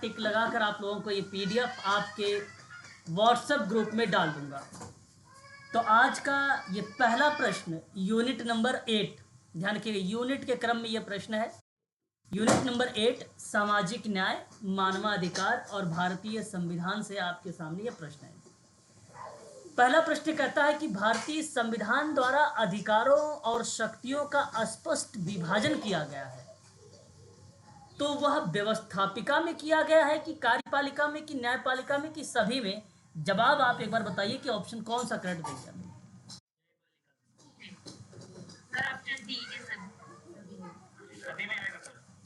टिक लगाकर आप लोगों को ये पीडीएफ आपके व्हाट्सएप ग्रुप में डाल दूंगा। तो आज का ये पहला प्रश्न यूनिट नंबर 8, ध्यान रखिएगा यूनिट के क्रम में ये प्रश्न है। यूनिट नंबर 8 सामाजिक न्याय, मानवाधिकार और भारतीय संविधान से आपके सामने ये प्रश्न है। पहला प्रश्न कहता है कि भारतीय संविधान द्वारा अधिकारों और शक्तियों का स्पष्ट विभाजन किया गया है, तो वह व्यवस्थापिका में किया गया है कि कार्यपालिका में कि न्यायपालिका में कि सभी में? जवाब आप एक बार बताइए कि ऑप्शन कौन सा करेक्ट देंगे हमें।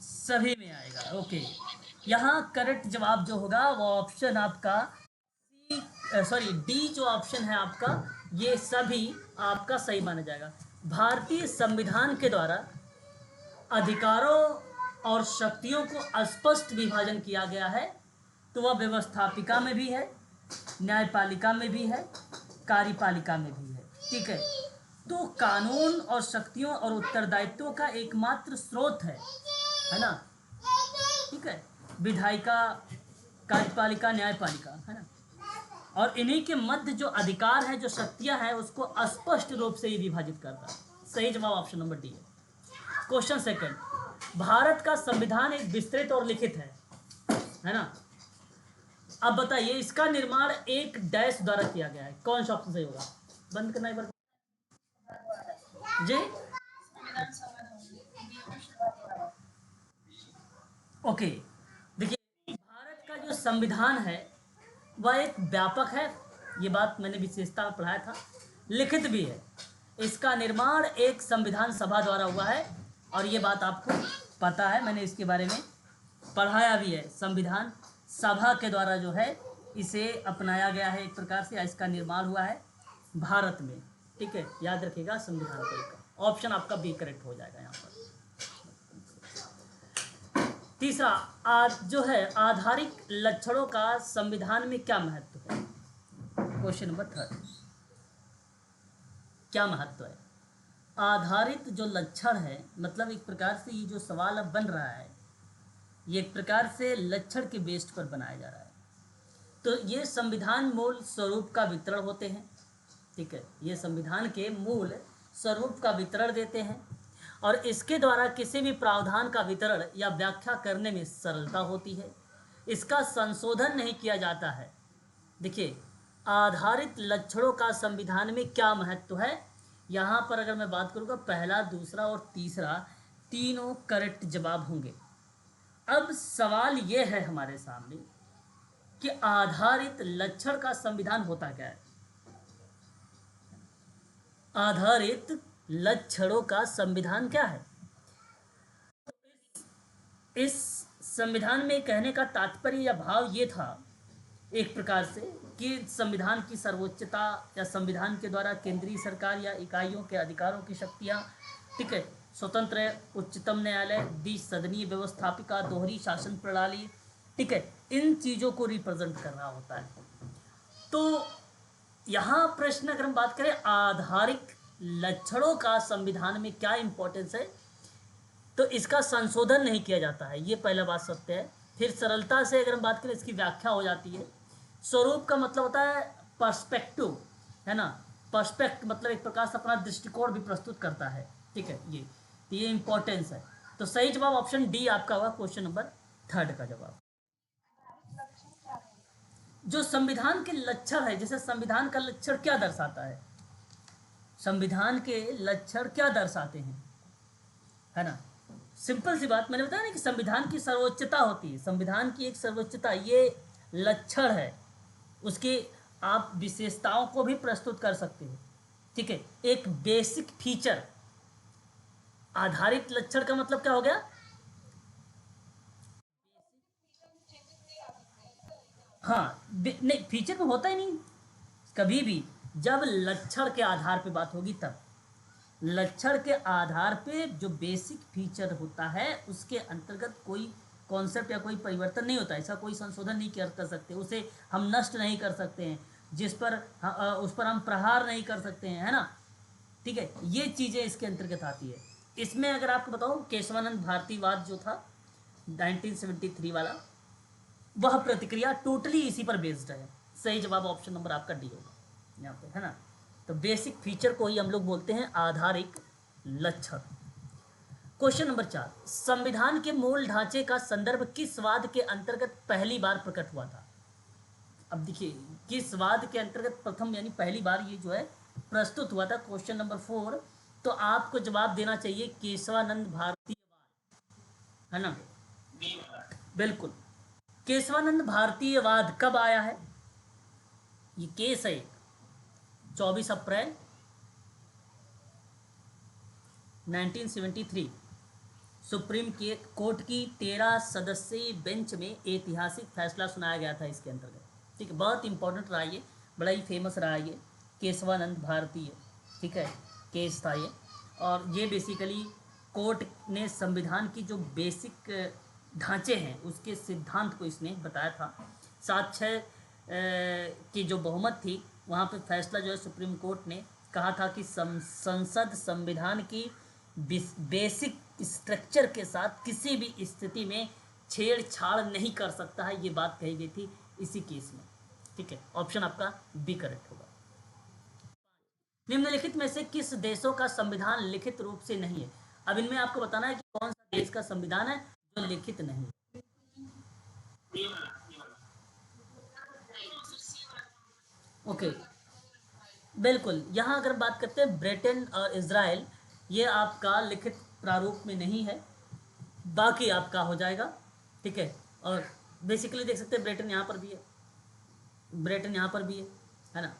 सभी में आएगा, ओके। यहाँ करेक्ट जवाब जो होगा वो ऑप्शन आपका डी जो ऑप्शन है आपका, ये सभी आपका सही माना जाएगा। भारतीय संविधान के द्वारा अधिकारों और शक्तियों को स्पष्ट विभाजन किया गया है, तो वह व्यवस्थापिका में भी है, न्यायपालिका में भी है, कार्यपालिका में भी है। ठीक है, तो कानून और शक्तियों और उत्तरदायित्वों का एकमात्र स्रोत है ना। ठीक है, विधायिका, कार्यपालिका, न्यायपालिका, है ना। और इन्हीं के मध्य जो अधिकार है, जो शक्तियां हैं, उसको स्पष्ट रूप से ये विभाजित करता है। सही जवाब ऑप्शन नंबर डी है। क्वेश्चन सेकंड, भारत का संविधान एक विस्तृत और लिखित है ना। अब बताइए इसका निर्माण एक डैश द्वारा किया गया है, कौन सा ऑप्शन सही होगा? बंद करना एक बार जी। ओके, देखिए भारत का जो संविधान है वह एक व्यापक है, ये बात मैंने विशेषता में पढ़ाया था, लिखित भी है। इसका निर्माण एक संविधान सभा द्वारा हुआ है, और ये बात आपको पता है, मैंने इसके बारे में पढ़ाया भी है। संविधान सभा के द्वारा जो है इसे अपनाया गया है एक प्रकार से, इसका निर्माण हुआ है भारत में। ठीक है, याद रखिएगा संविधान का ऑप्शन आपका बी करेक्ट हो जाएगा यहाँ पर। तीसरा, जो है आधारिक लक्षणों का संविधान में क्या महत्व है? क्वेश्चन नंबर 3, क्या महत्व है? आधारित जो लक्षण है, मतलब एक प्रकार से ये जो सवाल अब बन रहा है, ये एक प्रकार से लक्षण के बेस्ड पर बनाया जा रहा है। तो ये संविधान मूल स्वरूप का वितरण होते हैं। ठीक है, ये संविधान के मूल स्वरूप का वितरण देते हैं, और इसके द्वारा किसी भी प्रावधान का वितरण या व्याख्या करने में सरलता होती है। इसका संशोधन नहीं किया जाता है। देखिए, आधारित लक्षणों का संविधान में क्या महत्व है, यहाँ पर अगर मैं बात करूँगा, पहला, दूसरा और तीसरा तीनों करेक्ट जवाब होंगे। अब सवाल ये है हमारे सामने कि आधारित लक्षण का संविधान होता क्या है? आधारित लक्षणों का संविधान क्या है? इस संविधान में कहने का तात्पर्य या भाव ये था एक प्रकार से कि संविधान की सर्वोच्चता, या संविधान के द्वारा केंद्रीय सरकार या इकाइयों के अधिकारों की शक्तियाँ, ठीक है, स्वतंत्र उच्चतम न्यायालय, द्विसदनीय व्यवस्थापिका, दोहरी शासन प्रणाली, ठीक है, इन चीज़ों को रिप्रेजेंट कर रहा होता है। तो यहाँ प्रश्न अगर हम बात करें आधारिक लक्षणों का संविधान में क्या इंपॉर्टेंस है, तो इसका संशोधन नहीं किया जाता है, ये पहला बात सत्य है। फिर सरलता से अगर हम बात करें, इसकी व्याख्या हो जाती है। स्वरूप का मतलब होता है पर्सपेक्टिव, है ना। पर्सपेक्ट मतलब एक प्रकार से अपना दृष्टिकोण भी प्रस्तुत करता है। ठीक है, ये इंपॉर्टेंस है। तो सही जवाब ऑप्शन डी आपका हुआ, क्वेश्चन नंबर 3 का जवाब। जो संविधान के लक्षण है, जैसे संविधान का लक्षण क्या दर्शाता है, संविधान के लक्षण क्या दर्शाते हैं, है ना। सिंपल सी बात, मैंने बताया ना कि संविधान की सर्वोच्चता होती है, संविधान की एक सर्वोच्चता, ये लक्षण है, उसकी आप विशेषताओं को भी प्रस्तुत कर सकते हो। ठीक है, एक बेसिक फीचर। आधारित लक्षण का मतलब क्या हो गया? हाँ, नहीं, फीचर में होता ही नहीं कभी भी। जब लक्षण के आधार पे बात होगी तब, लक्षण के आधार पे जो बेसिक फीचर होता है उसके अंतर्गत कोई कॉन्सेप्ट या कोई परिवर्तन नहीं होता, ऐसा कोई संशोधन नहीं कर सकते, उसे हम नष्ट नहीं कर सकते हैं, जिस पर उस पर हम प्रहार नहीं कर सकते हैं, है ना। ठीक है, ये चीज़ें इसके अंतर्गत आती है। इसमें अगर आपको बताऊँ, केशवानंद भारतीवाद जो था 1973 वाला, वह प्रतिक्रिया टोटली इसी पर बेस्ड है। सही जवाब ऑप्शन नंबर आपका डी होगा यहाँ पे, है ना। तो बेसिक फीचर को ही हम लोग बोलते हैं आधारिक लक्षण। क्वेश्चन नंबर 4, संविधान के मूल ढांचे का संदर्भ किस वाद के अंतर्गत पहली बार प्रकट हुआ था? अब देखिए, किस वाद के अंतर्गत प्रथम यानी पहली बार ये जो है प्रस्तुत हुआ था। क्वेश्चन नंबर 4, तो आपको जवाब देना चाहिए केशवानंद भारतीयवाद, है ना। बिल्कुल, केशवानंद भारतीयवाद कब आया है? ये केस है 24 अप्रैल 1973 सुप्रीम कोर्ट की 13 सदस्यीय बेंच में ऐतिहासिक फैसला सुनाया गया था इसके अंतर्गत। ठीक है, बहुत इंपॉर्टेंट रहा ये, बड़ा ही फेमस रहा ये केशवानंद भारतीय, ठीक है, केस था ये। और ये बेसिकली कोर्ट ने संविधान की जो बेसिक ढांचे हैं उसके सिद्धांत को इसने बताया था। 7-6 की जो बहुमत थी वहाँ पे फैसला जो है सुप्रीम कोर्ट ने कहा था कि संसद संविधान की बेसिक स्ट्रक्चर के साथ किसी भी स्थिति में छेड़छाड़ नहीं कर सकता है, ये बात कही गई थी इसी केस में। ठीक है, ऑप्शन आपका बी करेक्ट होगा। निम्नलिखित में से किस देशों का संविधान लिखित रूप से नहीं है? अब इनमें आपको बताना है कि कौन सा देश का संविधान है जो लिखित नहीं है। ओके, बिल्कुल, यहाँ अगर बात करते हैं ब्रिटेन और इजराइल, ये आपका लिखित प्रारूप में नहीं है, बाकी आपका हो जाएगा। ठीक है, और बेसिकली देख सकते हैं ब्रिटेन यहाँ पर भी है, ब्रिटेन यहाँ पर भी है ना,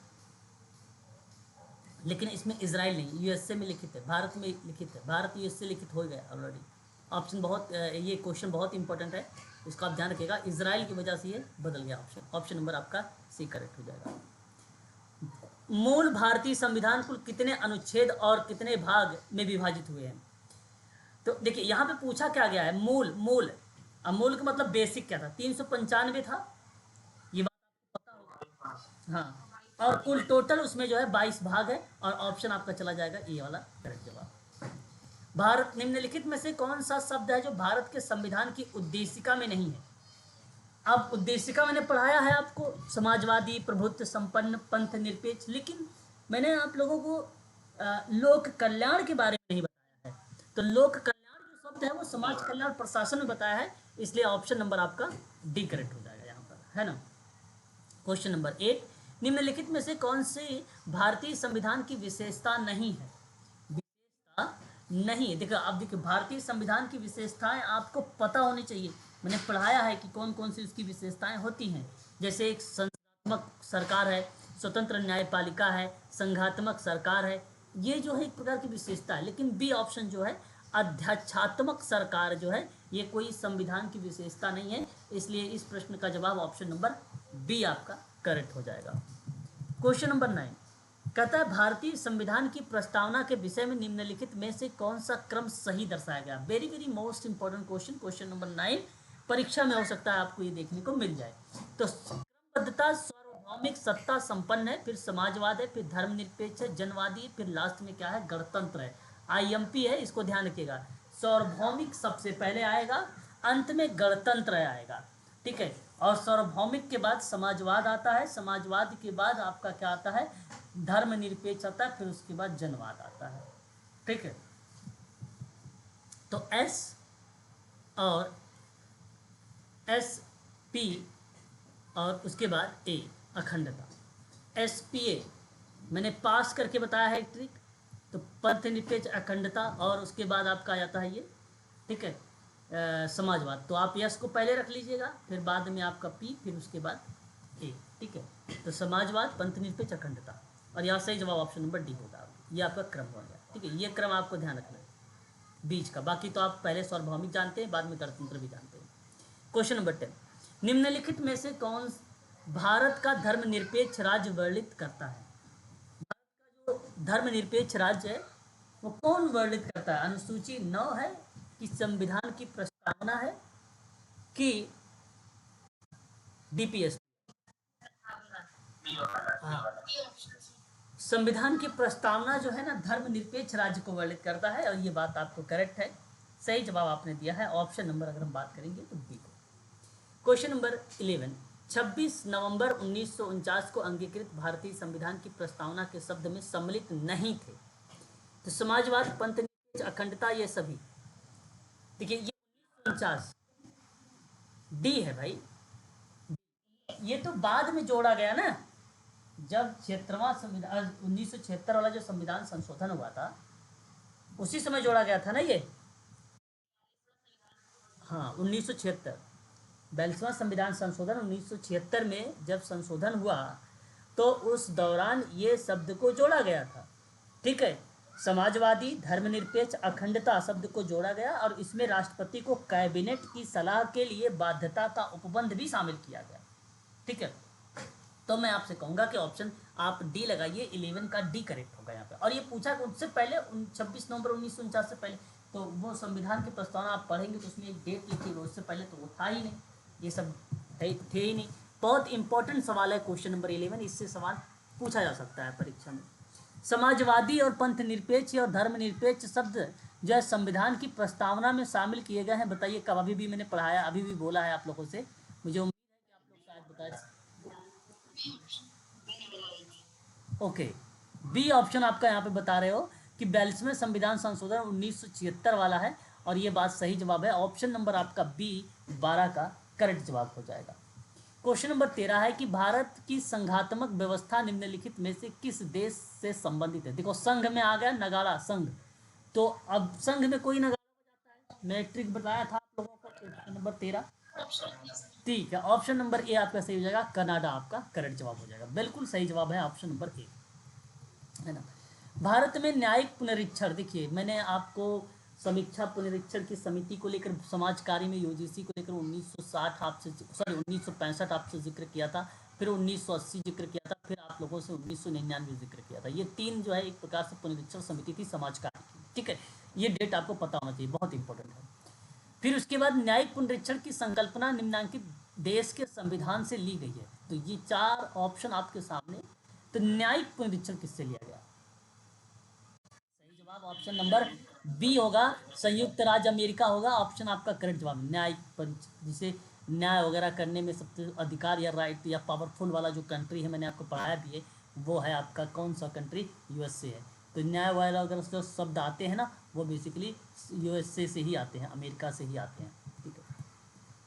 लेकिन इसमें इजराइल नहीं, यूएसए में लिखित है, भारत में लिखित है, भारत यूएसए लिखित हो गया ऑलरेडी। ऑप्शन बहुत ये क्वेश्चन बहुत इंपॉर्टेंट है, इसको आप ध्यान रखिएगा, इजराइल की वजह से ये बदल गया ऑप्शन। ऑप्शन नंबर आपका सी करेक्ट हो जाएगा। मूल भारतीय संविधान कुल कितने अनुच्छेद और कितने भाग में विभाजित हुए हैं? तो देखिए यहाँ पे पूछा क्या गया है, मूल मूल, अब मूल का मतलब बेसिक क्या था, 395 था, ये बात आपको पता होगा। हाँ, और कुल टोटल उसमें जो है 22 भाग है, और ऑप्शन आपका चला जाएगा ये वाला करेक्ट जवाब। भारत निम्नलिखित में से कौन सा शब्द है जो भारत के संविधान की उद्देशिका में नहीं है? अब उद्देशिका मैंने पढ़ाया है आपको, समाजवादी, प्रभुत्व संपन्न, पंथ निरपेक्ष, लेकिन मैंने आप लोगों को लोक कल्याण के बारे में नहीं बताया है। तो लोक कल्याण जो शब्द है वो समाज कल्याण प्रशासन में बताया है, इसलिए ऑप्शन नंबर आपका डी करेक्ट हो जाएगा यहाँ पर, है ना। क्वेश्चन नंबर 8, निम्नलिखित में से कौन सी भारतीय संविधान की विशेषता नहीं है? विशेषता नहीं है, देखो अब देखिए भारतीय संविधान की विशेषताएं आपको पता होनी चाहिए, मैंने पढ़ाया है कि कौन कौन सी उसकी विशेषताएं होती हैं। जैसे एक संघात्मक सरकार है, स्वतंत्र न्यायपालिका है, संघात्मक सरकार है, ये जो है एक प्रकार की विशेषता है। लेकिन बी ऑप्शन जो है अध्यक्षात्मक सरकार जो है, ये कोई संविधान की विशेषता नहीं है, इसलिए इस प्रश्न का जवाब ऑप्शन नंबर बी आपका करेक्ट हो जाएगा। क्वेश्चन नंबर 9 कहता है भारतीय संविधान की प्रस्तावना के विषय में निम्नलिखित में से कौन सा क्रम सही दर्शाया गया? Very very most important question, question number 9 परीक्षा में हो सकता है आपको ये देखने को मिल जाए। तो क्रमबद्धता सार्वभौमिक सत्ता संपन्न है, फिर समाजवाद है, फिर धर्मनिरपेक्ष है, जनवादी है, फिर लास्ट में क्या है, गणतंत्र है। आईएमपी है, इसको ध्यान रखिएगा, सार्वभौमिक सबसे पहले आएगा, अंत में गणतंत्र आएगा। ठीक है, और सार्वभौमिक के बाद समाजवाद आता है, समाजवाद के बाद आपका क्या आता है, धर्मनिरपेक्ष आता है, फिर उसके बाद जनवाद आता है। ठीक है, तो एस और एस पी और उसके बाद ए अखंडता, एस पी ए मैंने पास करके बताया है ट्रिक। तो पंथ निरपेक्ष, अखंडता, और उसके बाद आपका आ जाता है ये, ठीक है, समाजवाद। तो आप यस को पहले रख लीजिएगा, फिर बाद में आपका पी, फिर उसके बाद ए। ठीक है, तो समाजवाद, पंथ निरपेक्ष, अखंडता, और यहाँ सही जवाब ऑप्शन नंबर डी होगा। ये आपका क्रम हो गया। ठीक है, ये क्रम आपको ध्यान रखना है बीच का, बाकी तो आप पहले सार्वभौमिक जानते हैं, बाद में गणतंत्र भी जानते हैं। क्वेश्चन नंबर 10, निम्नलिखित में से कौन भारत का धर्मनिरपेक्ष राज्य वर्णित करता है? भारत का जो धर्मनिरपेक्ष राज्य है वो कौन वर्णित करता है? अनुसूची 9 है कि संविधान की प्रस्तावना है कि डीपीएस? हाँ, संविधान की प्रस्तावना जो है ना धर्मनिरपेक्ष राज्य को वर्णित करता है, और ये बात आपको करेक्ट है, सही जवाब आपने दिया है ऑप्शन नंबर, अगर हम बात करेंगे तो बी को। क्वेश्चन नंबर 11, 26 नवंबर 1949 को अंगीकृत भारतीय संविधान की प्रस्तावना के शब्द में सम्मिलित नहीं थे। तो समाजवाद, पंथ, अखंडता, ये सभी। देखिए ये 1949 डी है भाई, ये तो बाद में जोड़ा गया ना, जब 76वां संविधान 1976 वाला जो संविधान संशोधन हुआ था उसी समय जोड़ा गया था ना ये। हाँ 1976, 42वां संविधान संशोधन 1976 में जब संशोधन हुआ तो उस दौरान ये शब्द को जोड़ा गया था। ठीक है, समाजवादी, धर्मनिरपेक्ष, अखंडता शब्द को जोड़ा गया और इसमें राष्ट्रपति को कैबिनेट की सलाह के लिए बाध्यता का उपबंध भी शामिल किया गया। ठीक है, तो मैं आपसे कहूंगा कि ऑप्शन आप डी लगाइए, 11 का डी करेक्ट होगा यहाँ पे। और ये पूछा उससे पहले 26 नवंबर 1949 से पहले, तो वो संविधान की प्रस्तावना आप पढ़ेंगे तो उसमें एक डेट लिखी हुई, उससे पहले तो वो था ही नहीं, ये सब थे ही नहीं। बहुत इंपॉर्टेंट सवाल है क्वेश्चन नंबर 11, इससे सवाल पूछा जा सकता है परीक्षा में। समाजवादी और पंथ निरपेक्ष और धर्मनिरपेक्ष शब्द जो है संविधान की प्रस्तावना में शामिल किए गए हैं, बताइए कब। अभी भी मैंने पढ़ाया, अभी भी बोला है आप लोगों से, मुझे उम्मीद है कि आप लोग शायद बताए। ओके, बी ऑप्शन आपका यहाँ पे बता रहे हो कि 42वें संविधान संशोधन 1976 वाला है, और ये बात सही जवाब है। ऑप्शन नंबर आपका बी 12 का करेक्ट जवाब हो जाएगा। क्वेश्चन नंबर 13 है कि भारत की संघात्मक व्यवस्था निम्नलिखित में से किस देश से संबंधित है। देखो संघ में आ गया नगाड़ा, संघ, तो अब संघ में कोई नगाड़ा बजाता है, मैं ट्रिक बताया था आप लोगों को। क्वेश्चन नंबर 13, ठीक है, ऑप्शन नंबर ए आपका सही हो जाएगा, कनाडा आपका करेक्ट जवाब हो जाएगा। बिल्कुल सही जवाब है ऑप्शन नंबर ए, है ना। भारत में न्यायिक पुनरीक्षण, देखिए मैंने आपको समीक्षा पुनरीक्षण की समिति को लेकर समाज कार्य में यूजीसी को लेकर 1960 आपसे, सॉरी 1965 आपसे जिक्र किया था, फिर 1980 जिक्र किया था, फिर आप लोगों से 1999 जिक्र किया था। ये तीन जो है एक प्रकार से पुनरीक्षण समिति थी समाज कार्य की। ठीक है, ये डेट आपको पता होना चाहिए, बहुत इंपॉर्टेंट है। फिर उसके बाद न्यायिक पुनरीक्षण की संकल्पना निम्नांकित देश के संविधान से ली गई है। तो ये चार ऑप्शन आपके सामने, तो न्यायिक पुनरीक्षण किससे लिया गया? सही जवाब ऑप्शन नंबर बी होगा, संयुक्त राज्य अमेरिका होगा ऑप्शन आपका करेक्ट जवाब। न्यायिक जिसे न्याय वगैरह करने में सबसे अधिकार या राइट या पावरफुल वाला जो कंट्री है, मैंने आपको पढ़ाया भी है, वो है आपका कौन सा कंट्री? यूएसए है। तो न्याय वाला अगर जो शब्द आते हैं ना, वो बेसिकली यूएसए से ही आते हैं, अमेरिका से ही आते हैं। ठीक है,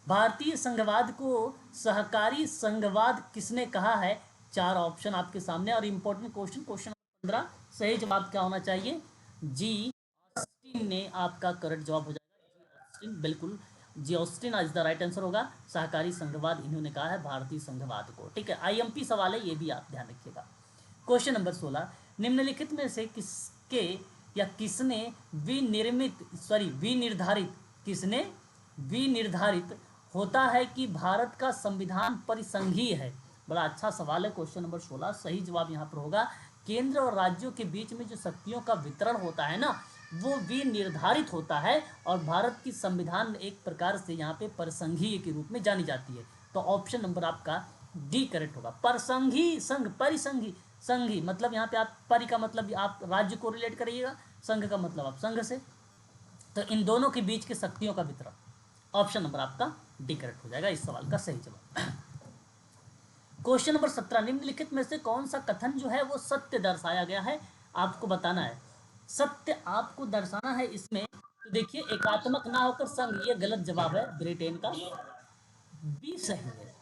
भारतीय संघवाद को सहकारी संघवाद किसने कहा है? चार ऑप्शन आपके सामने, और इंपॉर्टेंट क्वेश्चन, क्वेश्चन 15, सही जवाब क्या होना चाहिए? जी ऑस्टिन ने आपका करेक्ट जवाब हो जाएगा, जी ऑस्टिन, बिल्कुल G Austin is the right answer होगा। सहकारी संघवाद इन्होंने कहा है भारतीय संघवाद को। ठीक है, आईएमपी सवाल है, ये भी आप ध्यान रखिएगा। क्वेश्चन नंबर 16, निम्नलिखित में से किसके या किसने विनिर्धारित, किसने विनिर्धारित होता है कि भारत का संविधान परिसंघीय है? बड़ा अच्छा सवाल है क्वेश्चन नंबर 16, सही जवाब यहाँ पर होगा केंद्र और राज्यों के बीच में जो शक्तियों का वितरण होता है ना, वो विनिर्धारित होता है, और भारत की संविधान एक प्रकार से यहाँ पे परिसंघीय के रूप में जानी जाती है। तो ऑप्शन नंबर आपका डी करेक्ट होगा। परसंघी, संघ, परिसंघी, संघी मतलब यहाँ पे आप परि का मतलब आप राज्य को रिलेट करिएगा, संघ का मतलब आप संघ से, तो इन दोनों के बीच के शक्तियों का वितरण। ऑप्शन नंबर आपका डी करेक्ट हो जाएगा इस सवाल का सही जवाब। क्वेश्चन नंबर 17, निम्नलिखित में से कौन सा कथन जो है वो सत्य दर्शाया गया है? आपको बताना है, सत्य आपको दर्शाना है इसमें। तो देखिए एकात्मक ना होकर संघ, ये गलत जवाब है ब्रिटेन का, बी सही है।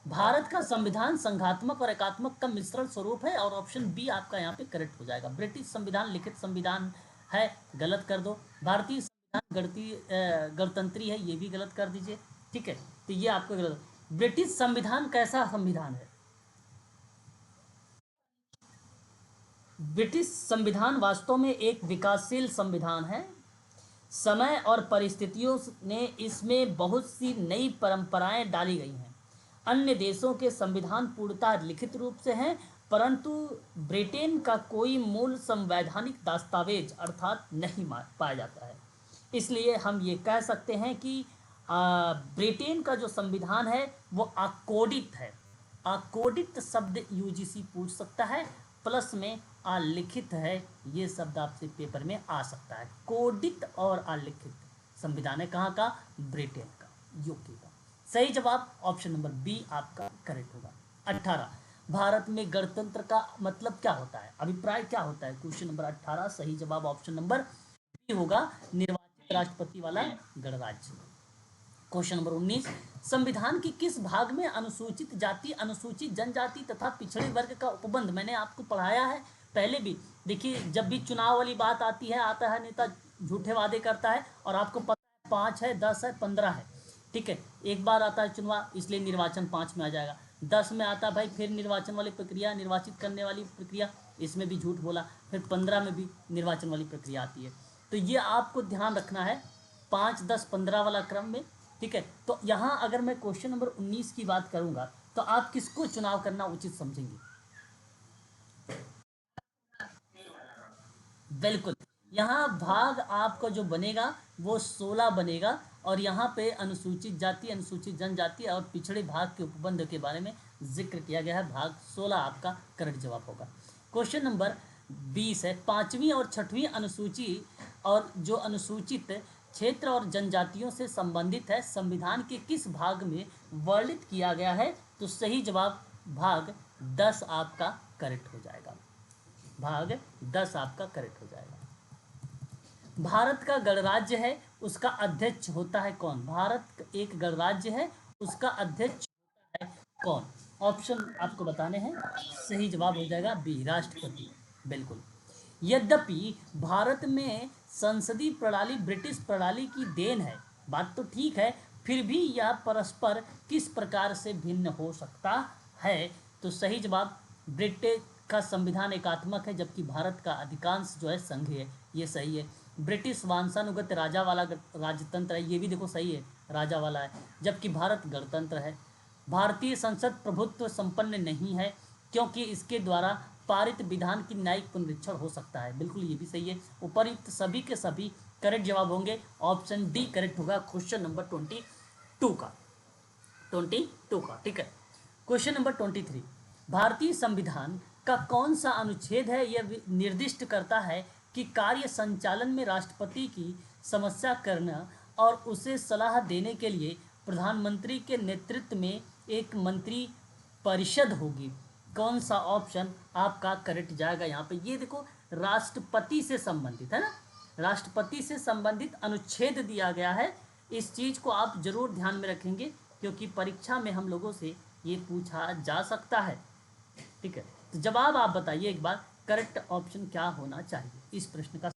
भारत का संविधान संघात्मक और एकात्मक का मिश्रण स्वरूप है, और ऑप्शन बी आपका यहाँ पे करेक्ट हो जाएगा। ब्रिटिश संविधान लिखित संविधान है, गलत कर दो। भारतीय संविधान गणतंत्री है, ये भी गलत कर दीजिए। ठीक है, तो ये आपको गलत। ब्रिटिश संविधान कैसा संविधान है? ब्रिटिश संविधान वास्तव में एक विकासशील संविधान है। समय और परिस्थितियों ने इसमें बहुत सी नई परंपराएं डाली गई हैं। अन्य देशों के संविधान पूर्णतः लिखित रूप से हैं, परंतु ब्रिटेन का कोई मूल संवैधानिक दस्तावेज अर्थात नहीं पाया जाता है। इसलिए हम ये कह सकते हैं कि ब्रिटेन का जो संविधान है वो अकोडित है। अकोडित शब्द यूजीसी पूछ सकता है, प्लस में अलिखित है, ये शब्द आपसे पेपर में आ सकता है। कोडित और अलिखित संविधान है कहाँ का? ब्रिटेन का, यूके का। सही जवाब ऑप्शन नंबर बी आपका करेक्ट होगा। 18, भारत में गणतंत्र का मतलब क्या होता है, अभिप्राय क्या होता है? क्वेश्चन नंबर 18 सही जवाब ऑप्शन नंबर बी होगा, निर्वाचित राष्ट्रपति वाला गणराज्य। क्वेश्चन नंबर 19, संविधान के किस भाग में अनुसूचित जाति, अनुसूचित जनजाति तथा पिछड़े वर्ग का उपबंध, मैंने आपको पढ़ाया है पहले भी। देखिए जब भी चुनाव वाली बात आती है, आता है नेता झूठे वादे करता है, और आपको पता है 5 है, 10 है, 15 है, ठीक है। एक बार आता है चुनाव, इसलिए निर्वाचन 5 में आ जाएगा। 10 में आता भाई फिर निर्वाचन वाली प्रक्रिया, निर्वाचित करने वाली प्रक्रिया, इसमें भी झूठ बोला। फिर 15 में भी निर्वाचन वाली प्रक्रिया आती है। तो ये आपको ध्यान रखना है 5, 10, 15 वाला क्रम में, ठीक है। तो यहाँ अगर मैं क्वेश्चन नंबर 19 की बात करूंगा तो आप किसको चुनाव करना उचित समझेंगे? बिल्कुल, यहाँ भाग आपका जो बनेगा वो 16 बनेगा, और यहाँ पे अनुसूचित जाति, अनुसूचित जनजाति और पिछड़े भाग के उपबंध के बारे में जिक्र किया गया है। भाग 16 आपका करेक्ट जवाब होगा। क्वेश्चन नंबर 20 है, पांचवी और छठवीं अनुसूची और जो अनुसूचित क्षेत्र और जनजातियों से संबंधित है, संविधान के किस भाग में वर्णित किया गया है? तो सही जवाब भाग 10 आपका करेक्ट हो जाएगा। भाग 10 आपका करेक्ट हो जाएगा। भारत का गणराज्य है, उसका अध्यक्ष होता है कौन? भारत एक गणराज्य है, उसका अध्यक्ष होता है कौन? ऑप्शन आपको बताने हैं, सही जवाब हो जाएगा बी, राष्ट्रपति। बिल्कुल। यद्यपि भारत में संसदीय प्रणाली ब्रिटिश प्रणाली की देन है, बात तो ठीक है, फिर भी यह परस्पर किस प्रकार से भिन्न हो सकता है? तो सही जवाब, ब्रिटेन का संविधान एकात्मक है, जबकि भारत का अधिकांश जो है संघीय है, ये सही है। ब्रिटिश वंशानुगत राजा वाला राजतंत्र है, ये भी देखो सही है, राजा वाला है, जबकि भारत गणतंत्र है। भारतीय संसद प्रभुत्व संपन्न नहीं है, क्योंकि इसके द्वारा पारित विधान की न्यायिक पुनरीक्षण हो सकता है, बिल्कुल ये भी सही है। उपयुक्त सभी के सभी करेक्ट जवाब होंगे, ऑप्शन डी करेक्ट होगा क्वेश्चन नंबर 22 का, 22 का, ठीक है। क्वेश्चन नंबर 23, भारतीय संविधान का कौन सा अनुच्छेद है यह निर्दिष्ट करता है कि कार्य संचालन में राष्ट्रपति की समस्या करना और उसे सलाह देने के लिए प्रधानमंत्री के नेतृत्व में एक मंत्री परिषद होगी? कौन सा ऑप्शन आपका करेक्ट जाएगा यहाँ पे? ये देखो राष्ट्रपति से संबंधित है ना, राष्ट्रपति से संबंधित अनुच्छेद दिया गया है। इस चीज को आप जरूर ध्यान में रखेंगे, क्योंकि परीक्षा में हम लोगों से ये पूछा जा सकता है, ठीक है। तो जवाब आप बताइए एक बार, करेक्ट ऑप्शन क्या होना चाहिए इस प्रश्न का?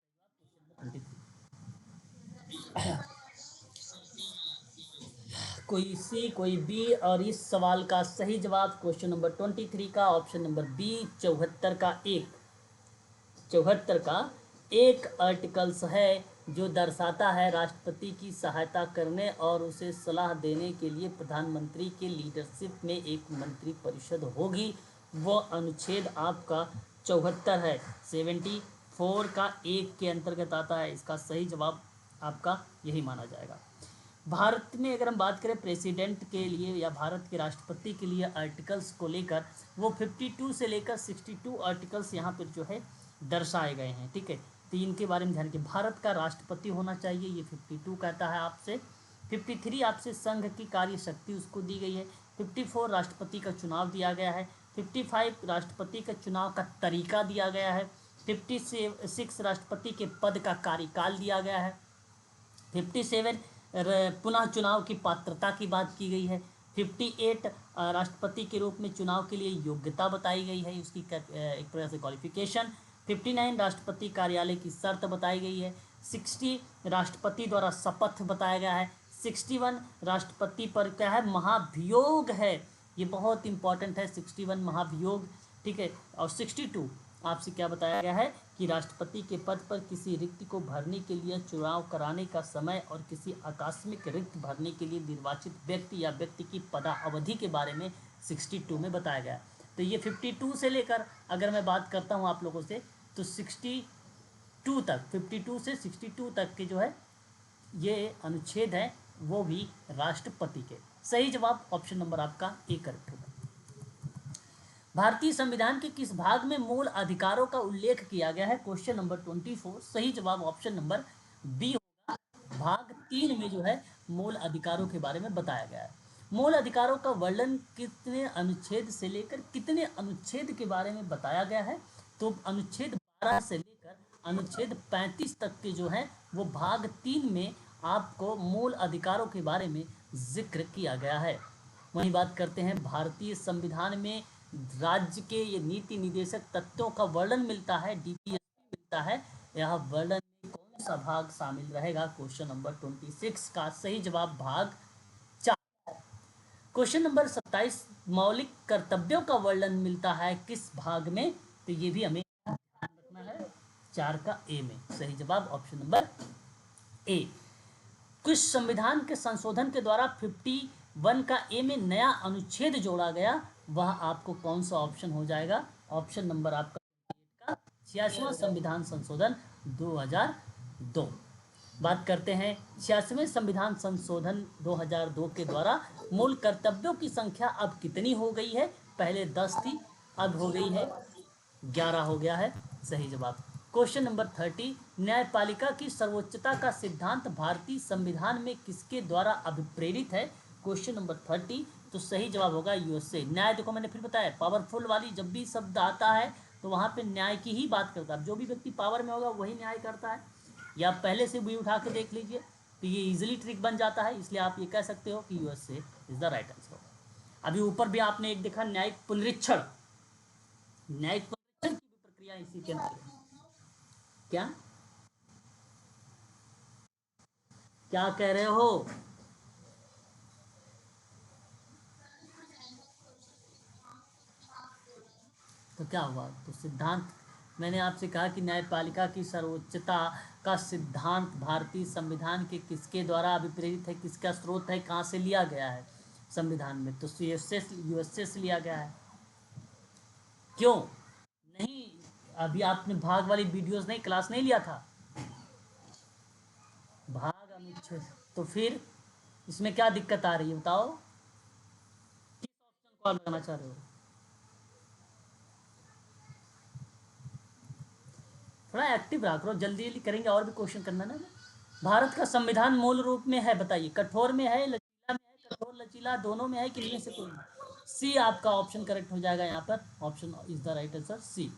कोई सी, कोई बी, और इस सवाल का सही जवाब क्वेश्चन नंबर 23 का ऑप्शन नंबर बी, 74 का एक, 74 का एक आर्टिकल्स है जो दर्शाता है राष्ट्रपति की सहायता करने और उसे सलाह देने के लिए प्रधानमंत्री के लीडरशिप में एक मंत्री परिषद होगी। वो अनुच्छेद आपका 74 है, 74 का एक के अंतर्गत आता है। इसका सही जवाब आपका यही माना जाएगा। भारत में अगर हम बात करें प्रेसिडेंट के लिए या भारत के राष्ट्रपति के लिए आर्टिकल्स को लेकर, वो 52 से लेकर 62 आर्टिकल्स यहाँ पर जो है दर्शाए गए हैं, ठीक है। तो इनके बारे में ध्यान रखिए। भारत का राष्ट्रपति होना चाहिए, ये 52 कहता है आपसे। 53 आपसे संघ की कार्य शक्ति उसको दी गई है। 54 राष्ट्रपति का चुनाव दिया गया है। 55 राष्ट्रपति का चुनाव का तरीका दिया गया है। 56 राष्ट्रपति के पद का कार्यकाल दिया गया है। 57 पुनः चुनाव की पात्रता की बात की गई है। 58 राष्ट्रपति के रूप में चुनाव के लिए योग्यता बताई गई है, उसकी एक प्रकार से क्वालिफिकेशन। 59 राष्ट्रपति कार्यालय की शर्त बताई गई है। 60 राष्ट्रपति द्वारा शपथ बताया गया है। 61 राष्ट्रपति पर क्या है, महाभियोग है, ये बहुत इंपॉर्टेंट है 61 महाभियोग, ठीक है। और 62 आपसे क्या बताया गया है कि राष्ट्रपति के पद पर किसी रिक्त को भरने के लिए चुनाव कराने का समय और किसी आकस्मिक रिक्त भरने के लिए निर्वाचित व्यक्ति या व्यक्ति की पदावधि के बारे में 62 में बताया गया है। तो ये 52 से लेकर अगर मैं बात करता हूँ आप लोगों से, तो 62 तक, 52 से 62 तक के जो है ये अनुच्छेद है, वो भी राष्ट्रपति के। सही जवाब ऑप्शन नंबर आपका ए करेक्ट होगा। भारतीय संविधान के किस भाग में मूल अधिकारों का उल्लेख किया गया है? क्वेश्चन नंबर 24, सही जवाब ऑप्शन नंबर बी होगा। भाग 3 में जो है मूल अधिकारों के बारे में बताया गया है। मूल अधिकारों का वर्णन कितने अनुच्छेद से लेकर कितने अनुच्छेद के बारे में बताया गया है? तो अनुच्छेद 12 से लेकर अनुच्छेद 35 तक के जो है वो भाग 3 में आपको मूल अधिकारों के बारे में जिक्र किया गया है। वहीं बात करते हैं भारतीय संविधान में राज्य के ये नीति निदेशक तत्वों का वर्णन मिलता है, डीपीएसपी मिलता है। यह वर्णन में कौन सा भाग शामिल रहेगा? क्वेश्चन नंबर 26 का सही जवाब भाग 4। क्वेश्चन नंबर 27 मौलिक कर्तव्यों का वर्णन मिलता है किस भाग में? तो ये भी हमें ध्यान रखना है, 4 का ए में। सही जवाब ऑप्शन नंबर ए। कुछ संविधान के संशोधन के द्वारा 51 का ए में नया अनुच्छेद जोड़ा गया, वह आपको कौन सा ऑप्शन हो जाएगा? ऑप्शन नंबर आपका 86वां संविधान संशोधन 2002। बात करते हैं 86वें संविधान संशोधन 2002 के द्वारा मूल कर्तव्यों की संख्या अब कितनी हो गई है? पहले 10 थी, अब हो गई है 11 हो गया है। सही जवाब। क्वेश्चन नंबर 30 न्यायपालिका की सर्वोच्चता का सिद्धांत भारतीय संविधान में किसके द्वारा अभिप्रेरित है? क्वेश्चन नंबर 30 तो सही जवाब होगा यूएसए। न्याय देखो मैंने फिर बताया, पावरफुल वाली जब भी शब्द आता है तो वहां पे न्याय की ही बात करता है। जो भी व्यक्ति पावर में होगा वही न्याय करता है। या पहले से भी उठा के देख लीजिए तो ये इजिली ट्रिक बन जाता है, इसलिए आप ये कह सकते हो कि USA is the right answer. अभी ऊपर भी आपने एक देखा न्यायिक पुनरीक्षण, न्यायिक पुनरीक्षण की भी प्रक्रिया इसी के अंदर है। क्या क्या कह रहे हो? तो क्या हुआ? तो सिद्धांत, मैंने आपसे कहा कि न्यायपालिका की सर्वोच्चता का सिद्धांत भारतीय संविधान के किसके द्वारा अभिप्रेरित है, किसका स्रोत है, कहाँ से लिया गया है संविधान में? तो यूएसए से लिया गया है। क्यों नहीं? अभी आपने भाग वाली वीडियोस नहीं, क्लास नहीं लिया था? भाग अनुच्छेद, तो फिर इसमें क्या दिक्कत आ रही है बताओ? किस ऑप्शन को आप लगाना चाह रहे हो? थोड़ा एक्टिव रहा करो, जल्दी जल्दी करेंगे और भी क्वेश्चन करना ना। भारत का संविधान मूल रूप में है, बताइए, कठोर में है, लचीला में है, कठोर लचीला दोनों में है कि इनमें से कोई? सी आपका ऑप्शन करेक्ट हो जाएगा यहाँ पर। Option is the right answer, C.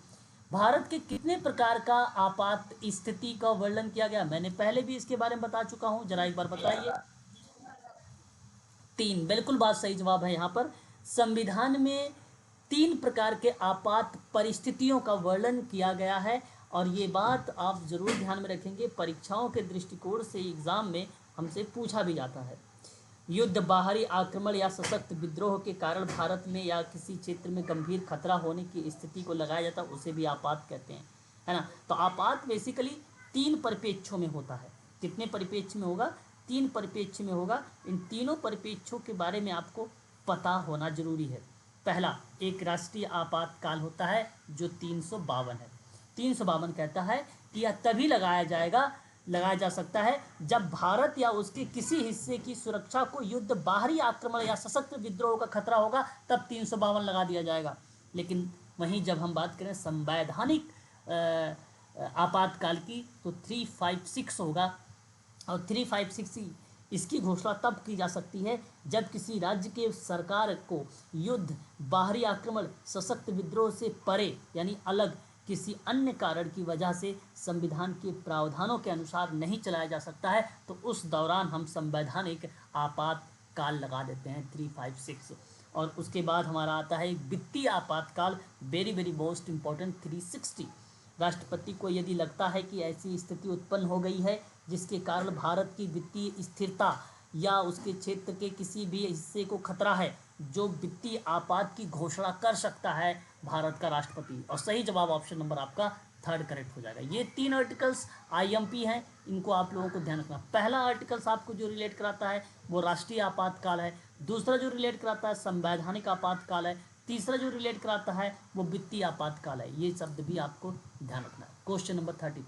भारत के कितने प्रकार का आपात स्थिति का वर्णन किया गया? मैंने पहले भी इसके बारे में बता चुका हूँ, जरा एक बार बताइए। 3, बिल्कुल बात सही जवाब है यहाँ पर। संविधान में 3 प्रकार के आपात परिस्थितियों का वर्णन किया गया है, और ये बात आप जरूर ध्यान में रखेंगे, परीक्षाओं के दृष्टिकोण से एग्जाम में हमसे पूछा भी जाता है। युद्ध, बाहरी आक्रमण या सशक्त विद्रोह के कारण भारत में या किसी क्षेत्र में गंभीर खतरा होने की स्थिति को लगाया जाता है, उसे भी आपात कहते हैं, है ना। तो आपात बेसिकली 3 परिप्रेक्ष्यों में होता है। कितने परिप्रेक्ष्य में होगा? 3 परिप्रेक्ष्य में होगा। इन तीनों परिप्रेक्ष्यों के बारे में आपको पता होना जरूरी है। पहला, एक राष्ट्रीय आपातकाल होता है जो 352 है। 352 कहता है कि यह तभी लगाया जा सकता है जब भारत या उसके किसी हिस्से की सुरक्षा को युद्ध, बाहरी आक्रमण या सशस्त्र विद्रोह का खतरा होगा, तब 352 लगा दिया जाएगा। लेकिन वहीं जब हम बात करें संवैधानिक आपातकाल की तो 356 होगा। और 356 इसकी घोषणा तब की जा सकती है जब किसी राज्य के सरकार को युद्ध, बाहरी आक्रमण, सशक्त विद्रोह से परे यानी अलग किसी अन्य कारण की वजह से संविधान के प्रावधानों के अनुसार नहीं चलाया जा सकता है, तो उस दौरान हम संवैधानिक आपातकाल लगा देते हैं 356। और उसके बाद हमारा आता है वित्तीय आपातकाल, वेरी वेरी मोस्ट इंपॉर्टेंट, 360। राष्ट्रपति को यदि लगता है कि ऐसी स्थिति उत्पन्न हो गई है जिसके कारण भारत की वित्तीय स्थिरता या उसके क्षेत्र के किसी भी हिस्से को खतरा है, जो वित्तीय आपात की घोषणा कर सकता है भारत का राष्ट्रपति। और सही जवाब ऑप्शन नंबर आपका 3 करेक्ट हो जाएगा। ये 3 आर्टिकल्स आईएमपी हैं, इनको आप लोगों को ध्यान रखना। पहला आर्टिकल्स आपको जो रिलेट कराता है वो राष्ट्रीय आपातकाल है, दूसरा जो रिलेट कराता है संवैधानिक आपातकाल है, तीसरा जो रिलेट कराता है वो वित्तीय आपातकाल है। ये शब्द भी आपको ध्यान रखना है। क्वेश्चन नंबर 33,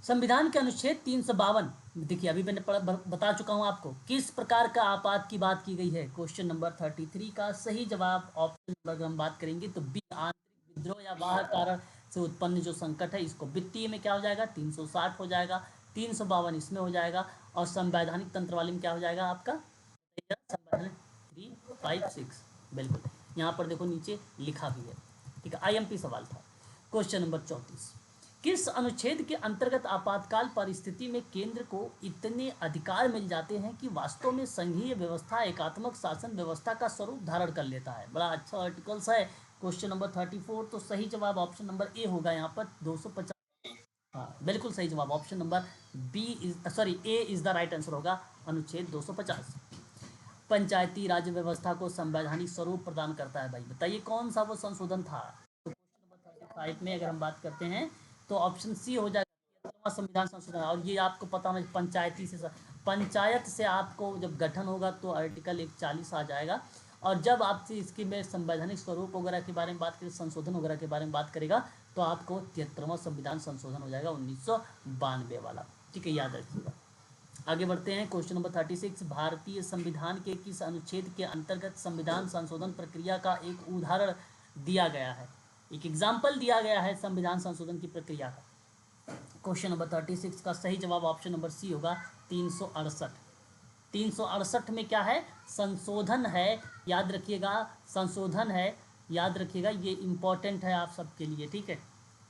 संविधान के अनुच्छेद 352, देखिए अभी मैंने बता चुका हूं आपको किस प्रकार का आपात की बात की गई है। क्वेश्चन नंबर 33 का सही जवाब ऑप्शन नंबर अगर हम बात करेंगे तो बी, आंतरिक विद्रोह या बाहर कारण से उत्पन्न जो संकट है, इसको वित्तीय में क्या हो जाएगा 360 हो जाएगा, 352 इसमें हो जाएगा, और संवैधानिक तंत्र वाले में क्या हो जाएगा आपका संवैधानिक 356 बिल्कुल, यहाँ पर देखो नीचे लिखा भी है। ठीक है, आईएमपी सवाल था। क्वेश्चन नंबर 34, किस अनुच्छेद के अंतर्गत आपातकाल परिस्थिति में केंद्र को इतने अधिकार मिल जाते हैं कि वास्तव में संघीय व्यवस्था एकात्मक शासन व्यवस्था का स्वरूप धारण कर लेता है? बड़ा अच्छा आर्टिकल्स है। क्वेश्चन नंबर 34, तो सही जवाब ऑप्शन नंबर ए होगा यहाँ पर 250। हाँ बिल्कुल सही जवाब option number B is sorry A is the right answer होगा, अनुच्छेद 250 पंचायती राज व्यवस्था को संवैधानिक स्वरूप प्रदान करता है। भाई बताइए कौन सा वो संशोधन था? तो क्वेश्चन नंबर 35 में अगर हम बात करते हैं तो ऑप्शन सी हो जाएगा, 73वां संविधान संशोधन। और ये आपको पता होना, पंचायती से पंचायत से आपको जब गठन होगा तो आर्टिकल 140 आ जाएगा, और जब आपसे इसकी में संवैधानिक स्वरूप वगैरह के बारे में बात करें, संशोधन वगैरह के बारे में बात करेगा, तो आपको 73वां संविधान संशोधन हो जाएगा 1992 वाला। ठीक है, याद रखिएगा। आगे बढ़ते हैं। क्वेश्चन नंबर 36, भारतीय संविधान के किस अनुच्छेद के अंतर्गत संविधान संशोधन प्रक्रिया का एक उदाहरण दिया गया है? एक एग्जाम्पल दिया गया है संविधान संशोधन की प्रक्रिया का। क्वेश्चन नंबर 36 का सही जवाब ऑप्शन नंबर सी होगा, 368। 368 में क्या है? संशोधन है, याद रखिएगा, संशोधन है, याद रखिएगा, ये इंपॉर्टेंट है आप सबके लिए। ठीक है,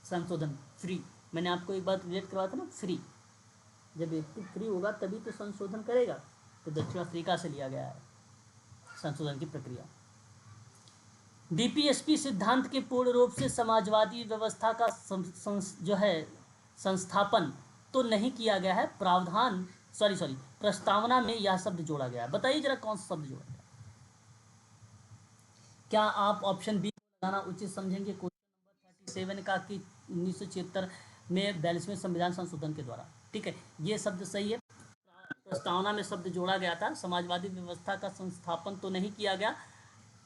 संशोधन फ्री, मैंने आपको एक बार रिलेट करवाया था ना, फ्री, जब व्यक्ति फ्री होगा तभी तो संशोधन करेगा। तो दक्षिण अफ्रीका से लिया गया है संशोधन की प्रक्रिया। डीपीएसपी सिद्धांत के पूर्ण रूप से समाजवादी व्यवस्था का जो है संस्थापन तो नहीं किया गया है, प्रावधान सॉरी प्रस्तावना में यह शब्द जोड़ा गया है। बताइए जरा कौन सा शब्द जोड़ा गया? क्या आप ऑप्शन बी को लगाना उचित समझेंगे? क्वेश्चन नंबर 37 का कि 1976 में 42वें संविधान संशोधन के द्वारा। ठीक है, ये शब्द सही है, प्रस्तावना में शब्द जोड़ा गया था। समाजवादी व्यवस्था का संस्थापन तो नहीं किया गया,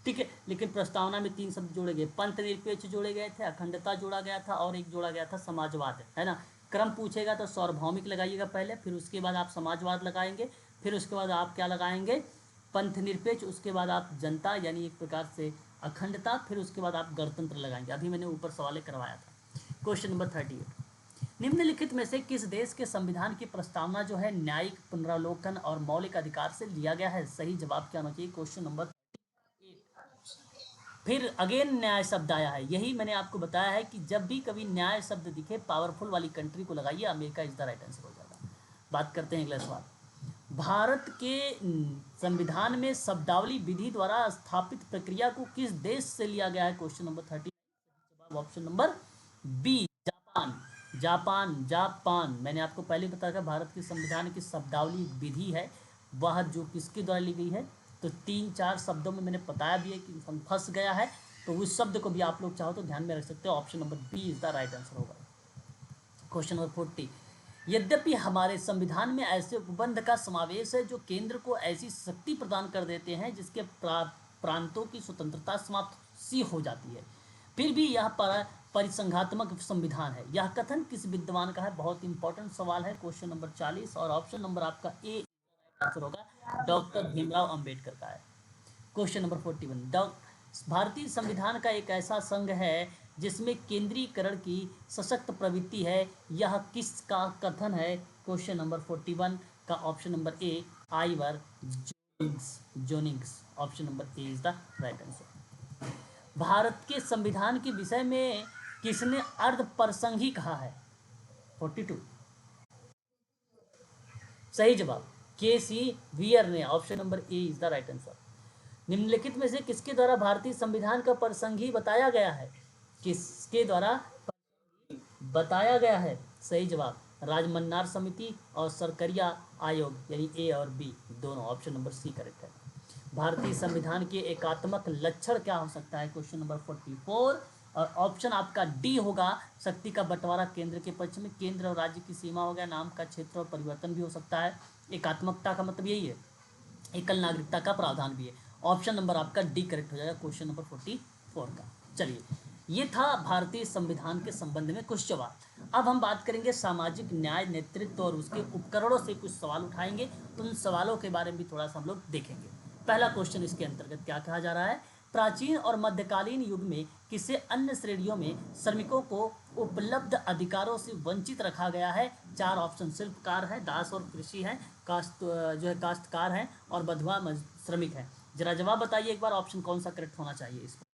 ठीक है, लेकिन प्रस्तावना में 3 शब्द जोड़े गए, पंथ निरपेक्ष जोड़े गए थे, अखंडता जोड़ा गया था, और एक जोड़ा गया था समाजवाद, है ना। क्रम पूछेगा तो सार्वभौमिक लगाइएगा पहले, फिर उसके बाद आप समाजवाद लगाएंगे, फिर उसके बाद आप क्या लगाएंगे? पंथ निरपेक्ष, उसके बाद आप जनता यानी एक प्रकार से अखंडता, फिर उसके बाद आप गणतंत्र लगाएंगे। अभी मैंने ऊपर सवाल करवाया था। क्वेश्चन नंबर 38, निम्नलिखित में से किस देश के संविधान की प्रस्तावना जो है न्यायिक पुनरावलोकन और मौलिक अधिकार से लिया गया है? सही जवाब क्या होना चाहिए? Question number 38। फिर अगेन न्याय शब्द आया है, यही मैंने आपको बताया है कि जब भी कभी न्याय शब्द दिखे पावरफुल वाली कंट्री को लगाइए, America is the right answer हो जाएगा। बात करते हैं अगला सवाल। भारत के संविधान में शब्दावली विधि द्वारा स्थापित प्रक्रिया को किस देश से लिया गया है? क्वेश्चन नंबर 30, जवाब option number B, Japan. Japan मैंने आपको पहले बताया था, भारत के संविधान की शब्दावली विधि है वह जो किसके द्वारा ली गई है, तो 3-4 शब्दों में मैंने बताया भी है कि फंस गया है, तो उस शब्द को भी आप लोग चाहो तो ध्यान में रख सकते हो, option number B is the right answer होगा। क्वेश्चन नंबर 40, यद्यपि हमारे संविधान में ऐसे उपबंध का समावेश है जो केंद्र को ऐसी शक्ति प्रदान कर देते हैं जिसके प्रांतों की स्वतंत्रता समाप्त सी हो जाती है, फिर भी यह परिसंघात्मक संविधान है। यह कथन किस विद्वान का है? बहुत इंपॉर्टेंट सवाल है। क्वेश्चन नंबर 40 और ऑप्शन नंबर आपका ए आंसर होगा, डॉक्टर भीमराव अंबेडकर का है। क्वेश्चन नंबर 41, भारतीय संविधान का एक ऐसा संघ है जिसमें केंद्रीकरण की सशक्त प्रवृत्ति है, यह किसका कथन है? क्वेश्चन नंबर 41 का option number A, Ivor Jennings, option number A is the right answer. भारत के संविधान के विषय में किसने अर्ध प्रसंगी कहा है? 42 सही जवाब के.सी. वियर ने, option number A is the right answer. निम्नलिखित में से किसके द्वारा भारतीय संविधान का प्रसंगी बताया गया है? किसके द्वारा बताया गया है? सही जवाब राजमन्नार समिति और सरकरिया आयोग, यानी ए और बी दोनों, ऑप्शन नंबर सी करेक्ट है। भारतीय संविधान के एकात्मक लक्षण क्या हो सकता है? क्वेश्चन नंबर 44 और ऑप्शन आपका डी होगा, शक्ति का बंटवारा केंद्र के पक्ष में, केंद्र और राज्य की सीमा हो गया, नाम का क्षेत्र और परिवर्तन भी हो सकता है। एकात्मकता का मतलब यही है, एकल नागरिकता का प्रावधान भी है। ऑप्शन नंबर आपका डी करेक्ट हो जाएगा क्वेश्चन नंबर 44 का। चलिए, ये था भारतीय संविधान के संबंध में कुछ जवाब। अब हम बात करेंगे सामाजिक न्याय, नेतृत्व और उसके उपकरणों से कुछ सवाल उठाएंगे, उन सवालों के बारे में भी थोड़ा सा हम लोग देखेंगे। पहला क्वेश्चन इसके अंतर्गत क्या कहा जा रहा है? प्राचीन और मध्यकालीन युग में किसे अन्य श्रेणियों में श्रमिकों को उपलब्ध अधिकारों से वंचित रखा गया है? 4 ऑप्शन शिल्पकार है, दास और कृषि है, काश्तकार है और बंधुआ श्रमिक हैं। जरा जवाब बताइए एक बार, ऑप्शन कौन सा करेक्ट होना चाहिए इस पर।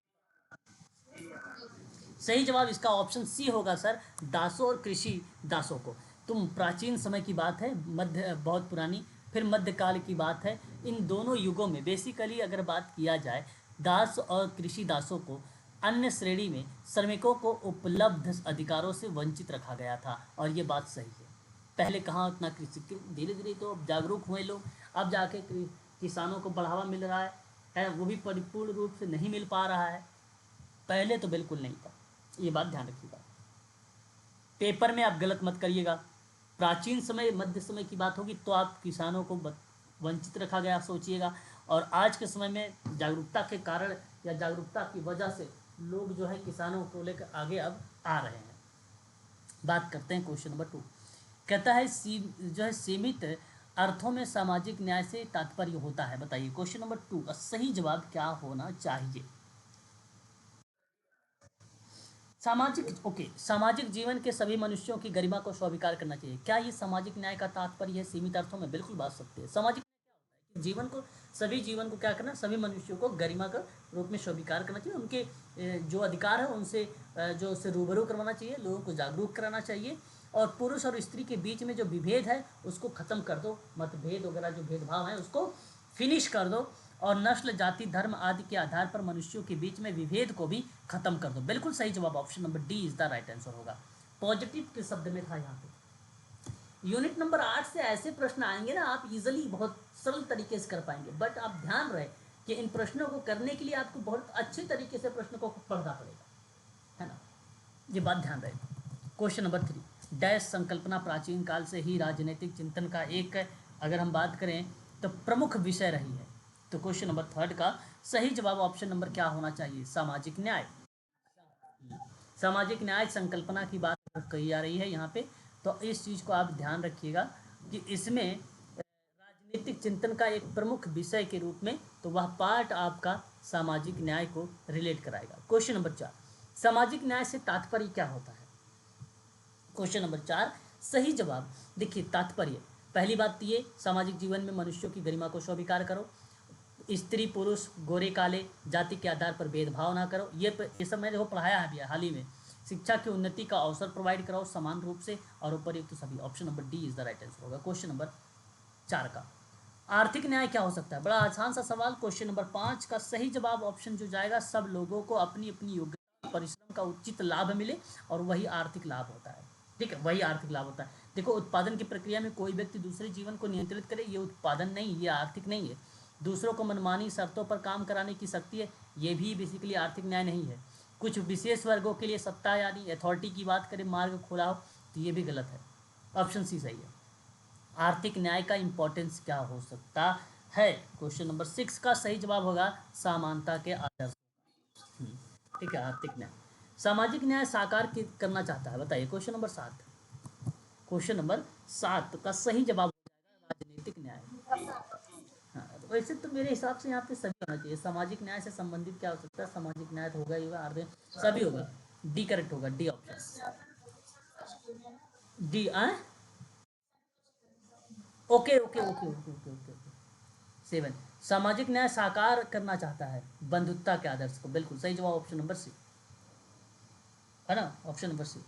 सही जवाब इसका ऑप्शन सी होगा सर, दासों और कृषि दासों को। तुम प्राचीन समय की बात है, मध्य बहुत पुरानी, फिर मध्यकाल की बात है, इन दोनों युगों में बेसिकली अगर बात किया जाए, दास और कृषि दासों को अन्य श्रेणी में श्रमिकों को उपलब्ध अधिकारों से वंचित रखा गया था, और ये बात सही है। पहले कहाँ उतना कृषि, धीरे धीरे तो अब जागरूक हुए लोग, अब जाके किसानों को बढ़ावा मिल रहा है, वो भी परिपूर्ण रूप से नहीं मिल पा रहा है, पहले तो बिल्कुल नहीं था। ये बात ध्यान रखिएगा, पेपर में आप गलत मत करिएगा। प्राचीन समय मध्य समय की बात होगी तो आप किसानों को वंचित रखा गया सोचिएगा, और आज के समय में जागरूकता के कारण या जागरूकता की वजह से लोग जो है किसानों को लेकर आगे अब आ रहे हैं। बात करते हैं क्वेश्चन नंबर 2। कहता है जो है सीमित अर्थों में सामाजिक न्याय से तात्पर्य होता है, बताइए क्वेश्चन नंबर 2 का सही जवाब क्या होना चाहिए। सामाजिक, ओके, सामाजिक जीवन के सभी मनुष्यों की गरिमा को स्वीकार करना चाहिए, क्या ये सामाजिक न्याय का तात्पर्य है सीमित अर्थों में? बिल्कुल बात सकते हैं। सामाजिक जीवन को, सभी जीवन को क्या करना, सभी मनुष्यों को गरिमा का रूप में स्वीकार करना चाहिए, उनके जो अधिकार है उनसे जो उससे रूबरू करवाना चाहिए, लोगों को जागरूक कराना चाहिए, और पुरुष और स्त्री के बीच में जो विभेद है उसको खत्म कर दो, मतभेद वगैरह जो भेदभाव है उसको फिनिश कर दो, और नस्ल जाति धर्म आदि के आधार पर मनुष्यों के बीच में विभेद को भी खत्म कर दो। बिल्कुल सही जवाब option number D is the right answer होगा। पॉजिटिव के शब्द में था यहाँ पे। यूनिट नंबर 8 से ऐसे प्रश्न आएंगे ना, आप इजीली बहुत सरल तरीके से कर पाएंगे, बट आप ध्यान रहे कि इन प्रश्नों को करने के लिए आपको बहुत अच्छे तरीके से प्रश्न को पढ़ना पड़ेगा, है ना, ये बात ध्यान रहे। क्वेश्चन नंबर 3, डैश संकल्पना प्राचीन काल से ही राजनीतिक चिंतन का एक, अगर हम बात करें तो प्रमुख विषय रही है, तो क्वेश्चन नंबर 3 का सही जवाब ऑप्शन नंबर क्या होना चाहिए, सामाजिक न्याय। सामाजिक न्याय संकल्पना की बात कही जा रही है यहाँ पे, तो इस चीज़ को आप ध्यान रखिएगा कि इसमें राजनीतिक चिंतन का एक प्रमुख विषय के रूप में, तो वह पार्ट आपका सामाजिक न्याय को रिलेट कराएगा। क्वेश्चन नंबर 4, सामाजिक न्याय से तात्पर्य क्या होता है। क्वेश्चन नंबर 4 सही जवाब, देखिए तात्पर्य, पहली बात तो ये सामाजिक जीवन में मनुष्यों की गरिमा को स्वीकार करो, स्त्री पुरुष गोरे काले जाति के आधार पर भेदभाव ना करो, ये सब मैंने देखो पढ़ाया है भैया हाल ही में। शिक्षा की उन्नति का अवसर प्रोवाइड कराओ समान रूप से, और उपयुक्त तो सभी, option number D is the right answer होगा क्वेश्चन नंबर 4 का। आर्थिक न्याय क्या हो सकता है, बड़ा आसान सा सवाल। क्वेश्चन नंबर 5 का सही जवाब ऑप्शन जो जाएगा, सब लोगों को अपनी अपनी योग्यता परिश्रम का उचित लाभ मिले, और वही आर्थिक लाभ होता है, ठीक है, वही आर्थिक लाभ होता है। देखो उत्पादन की प्रक्रिया में कोई व्यक्ति दूसरे जीवन को नियंत्रित करे, ये उत्पादन नहीं, ये आर्थिक नहीं है। दूसरों को मनमानी शर्तों पर काम कराने की शक्ति है, ये भी बेसिकली आर्थिक न्याय नहीं है। कुछ विशेष वर्गों के लिए सत्ता यानी अथॉरिटी की बात करें, मार्ग खोला हो, तो ये भी गलत है, ऑप्शन सी सही है। आर्थिक न्याय का इंपॉर्टेंस क्या हो सकता है, क्वेश्चन नंबर 6 का सही जवाब होगा समानता के आदर्श, ठीक है, आर्थिक न्याय। सामाजिक न्याय साकार करना चाहता है, बताइए क्वेश्चन नंबर 7, क्वेश्चन नंबर 7 का सही जवाब हो जाएगा राजनीतिक न्याय। हाँ, तो वैसे तो मेरे हिसाब से यहाँ पे सभी होना चाहिए, सामाजिक न्याय से संबंधित क्या हो सकता है, सामाजिक न्याय तो होगा ही होगा, आर्थिक सभी होगा, डी करेक्ट होगा, डी ऑप्शन, डी आ, okay okay okay okay okay okay 7, सामाजिक न्याय साकार करना चाहता है बंधुत्व के आदर्श को, बिल्कुल सही जवाब ऑप्शन नंबर सी, है ना, ऑप्शन नंबर सी।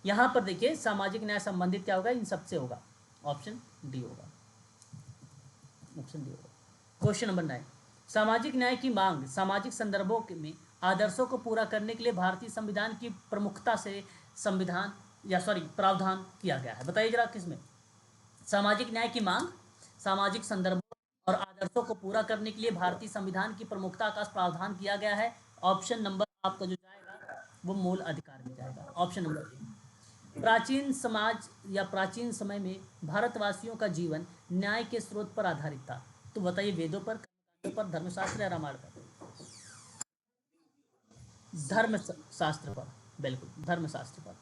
यहाँ पर देखिए सामाजिक न्याय संबंधित क्या होगा, इन सबसे होगा, ऑप्शन डी होगा, ऑप्शन डी होगा। क्वेश्चन नंबर 9, सामाजिक न्याय की मांग सामाजिक संदर्भों में आदर्शों को पूरा करने के लिए भारतीय संविधान की प्रमुखता से संविधान या सॉरी प्रावधान किया गया है, बताइए जरा किसमें। सामाजिक न्याय की मांग सामाजिक संदर्भों और आदर्शों को पूरा करने के लिए भारतीय संविधान की प्रमुखता का प्रावधान किया गया है, ऑप्शन नंबर आपका जो जाएगा वो मूल अधिकार में जाएगा, ऑप्शन नंबर ए। प्राचीन समाज या प्राचीन समय में भारतवासियों का जीवन न्याय के स्रोत पर आधारित था, तो बताइए वेदों पर, कर्मकांडों पर, धर्मशास्त्र या रामायण पर। धर्मशास्त्र पर, बिल्कुल धर्मशास्त्र पर।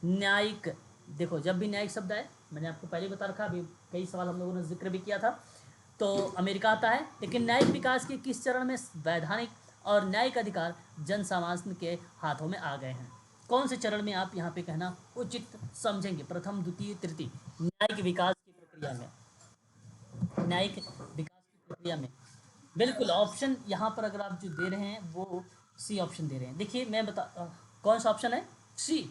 न्यायिक, देखो जब भी न्यायिक शब्द आए, मैंने आपको पहले बता रखा, अभी कई सवाल हम लोगों ने जिक्र भी किया था, तो अमेरिका आता है, लेकिन न्यायिक विकास के किस चरण में वैधानिक और न्यायिक अधिकार जन सामान्य के हाथों में आ गए हैं, कौन से चरण में आप यहाँ पे कहना उचित समझेंगे, प्रथम द्वितीय तृतीय, न्यायिक विकास की प्रक्रिया में, न्यायिक विकास की प्रक्रिया में, बिल्कुल ऑप्शन यहाँ पर अगर आप जो दे रहे हैं वो सी ऑप्शन दे रहे हैं। देखिए मैं कौन सा ऑप्शन है? सी।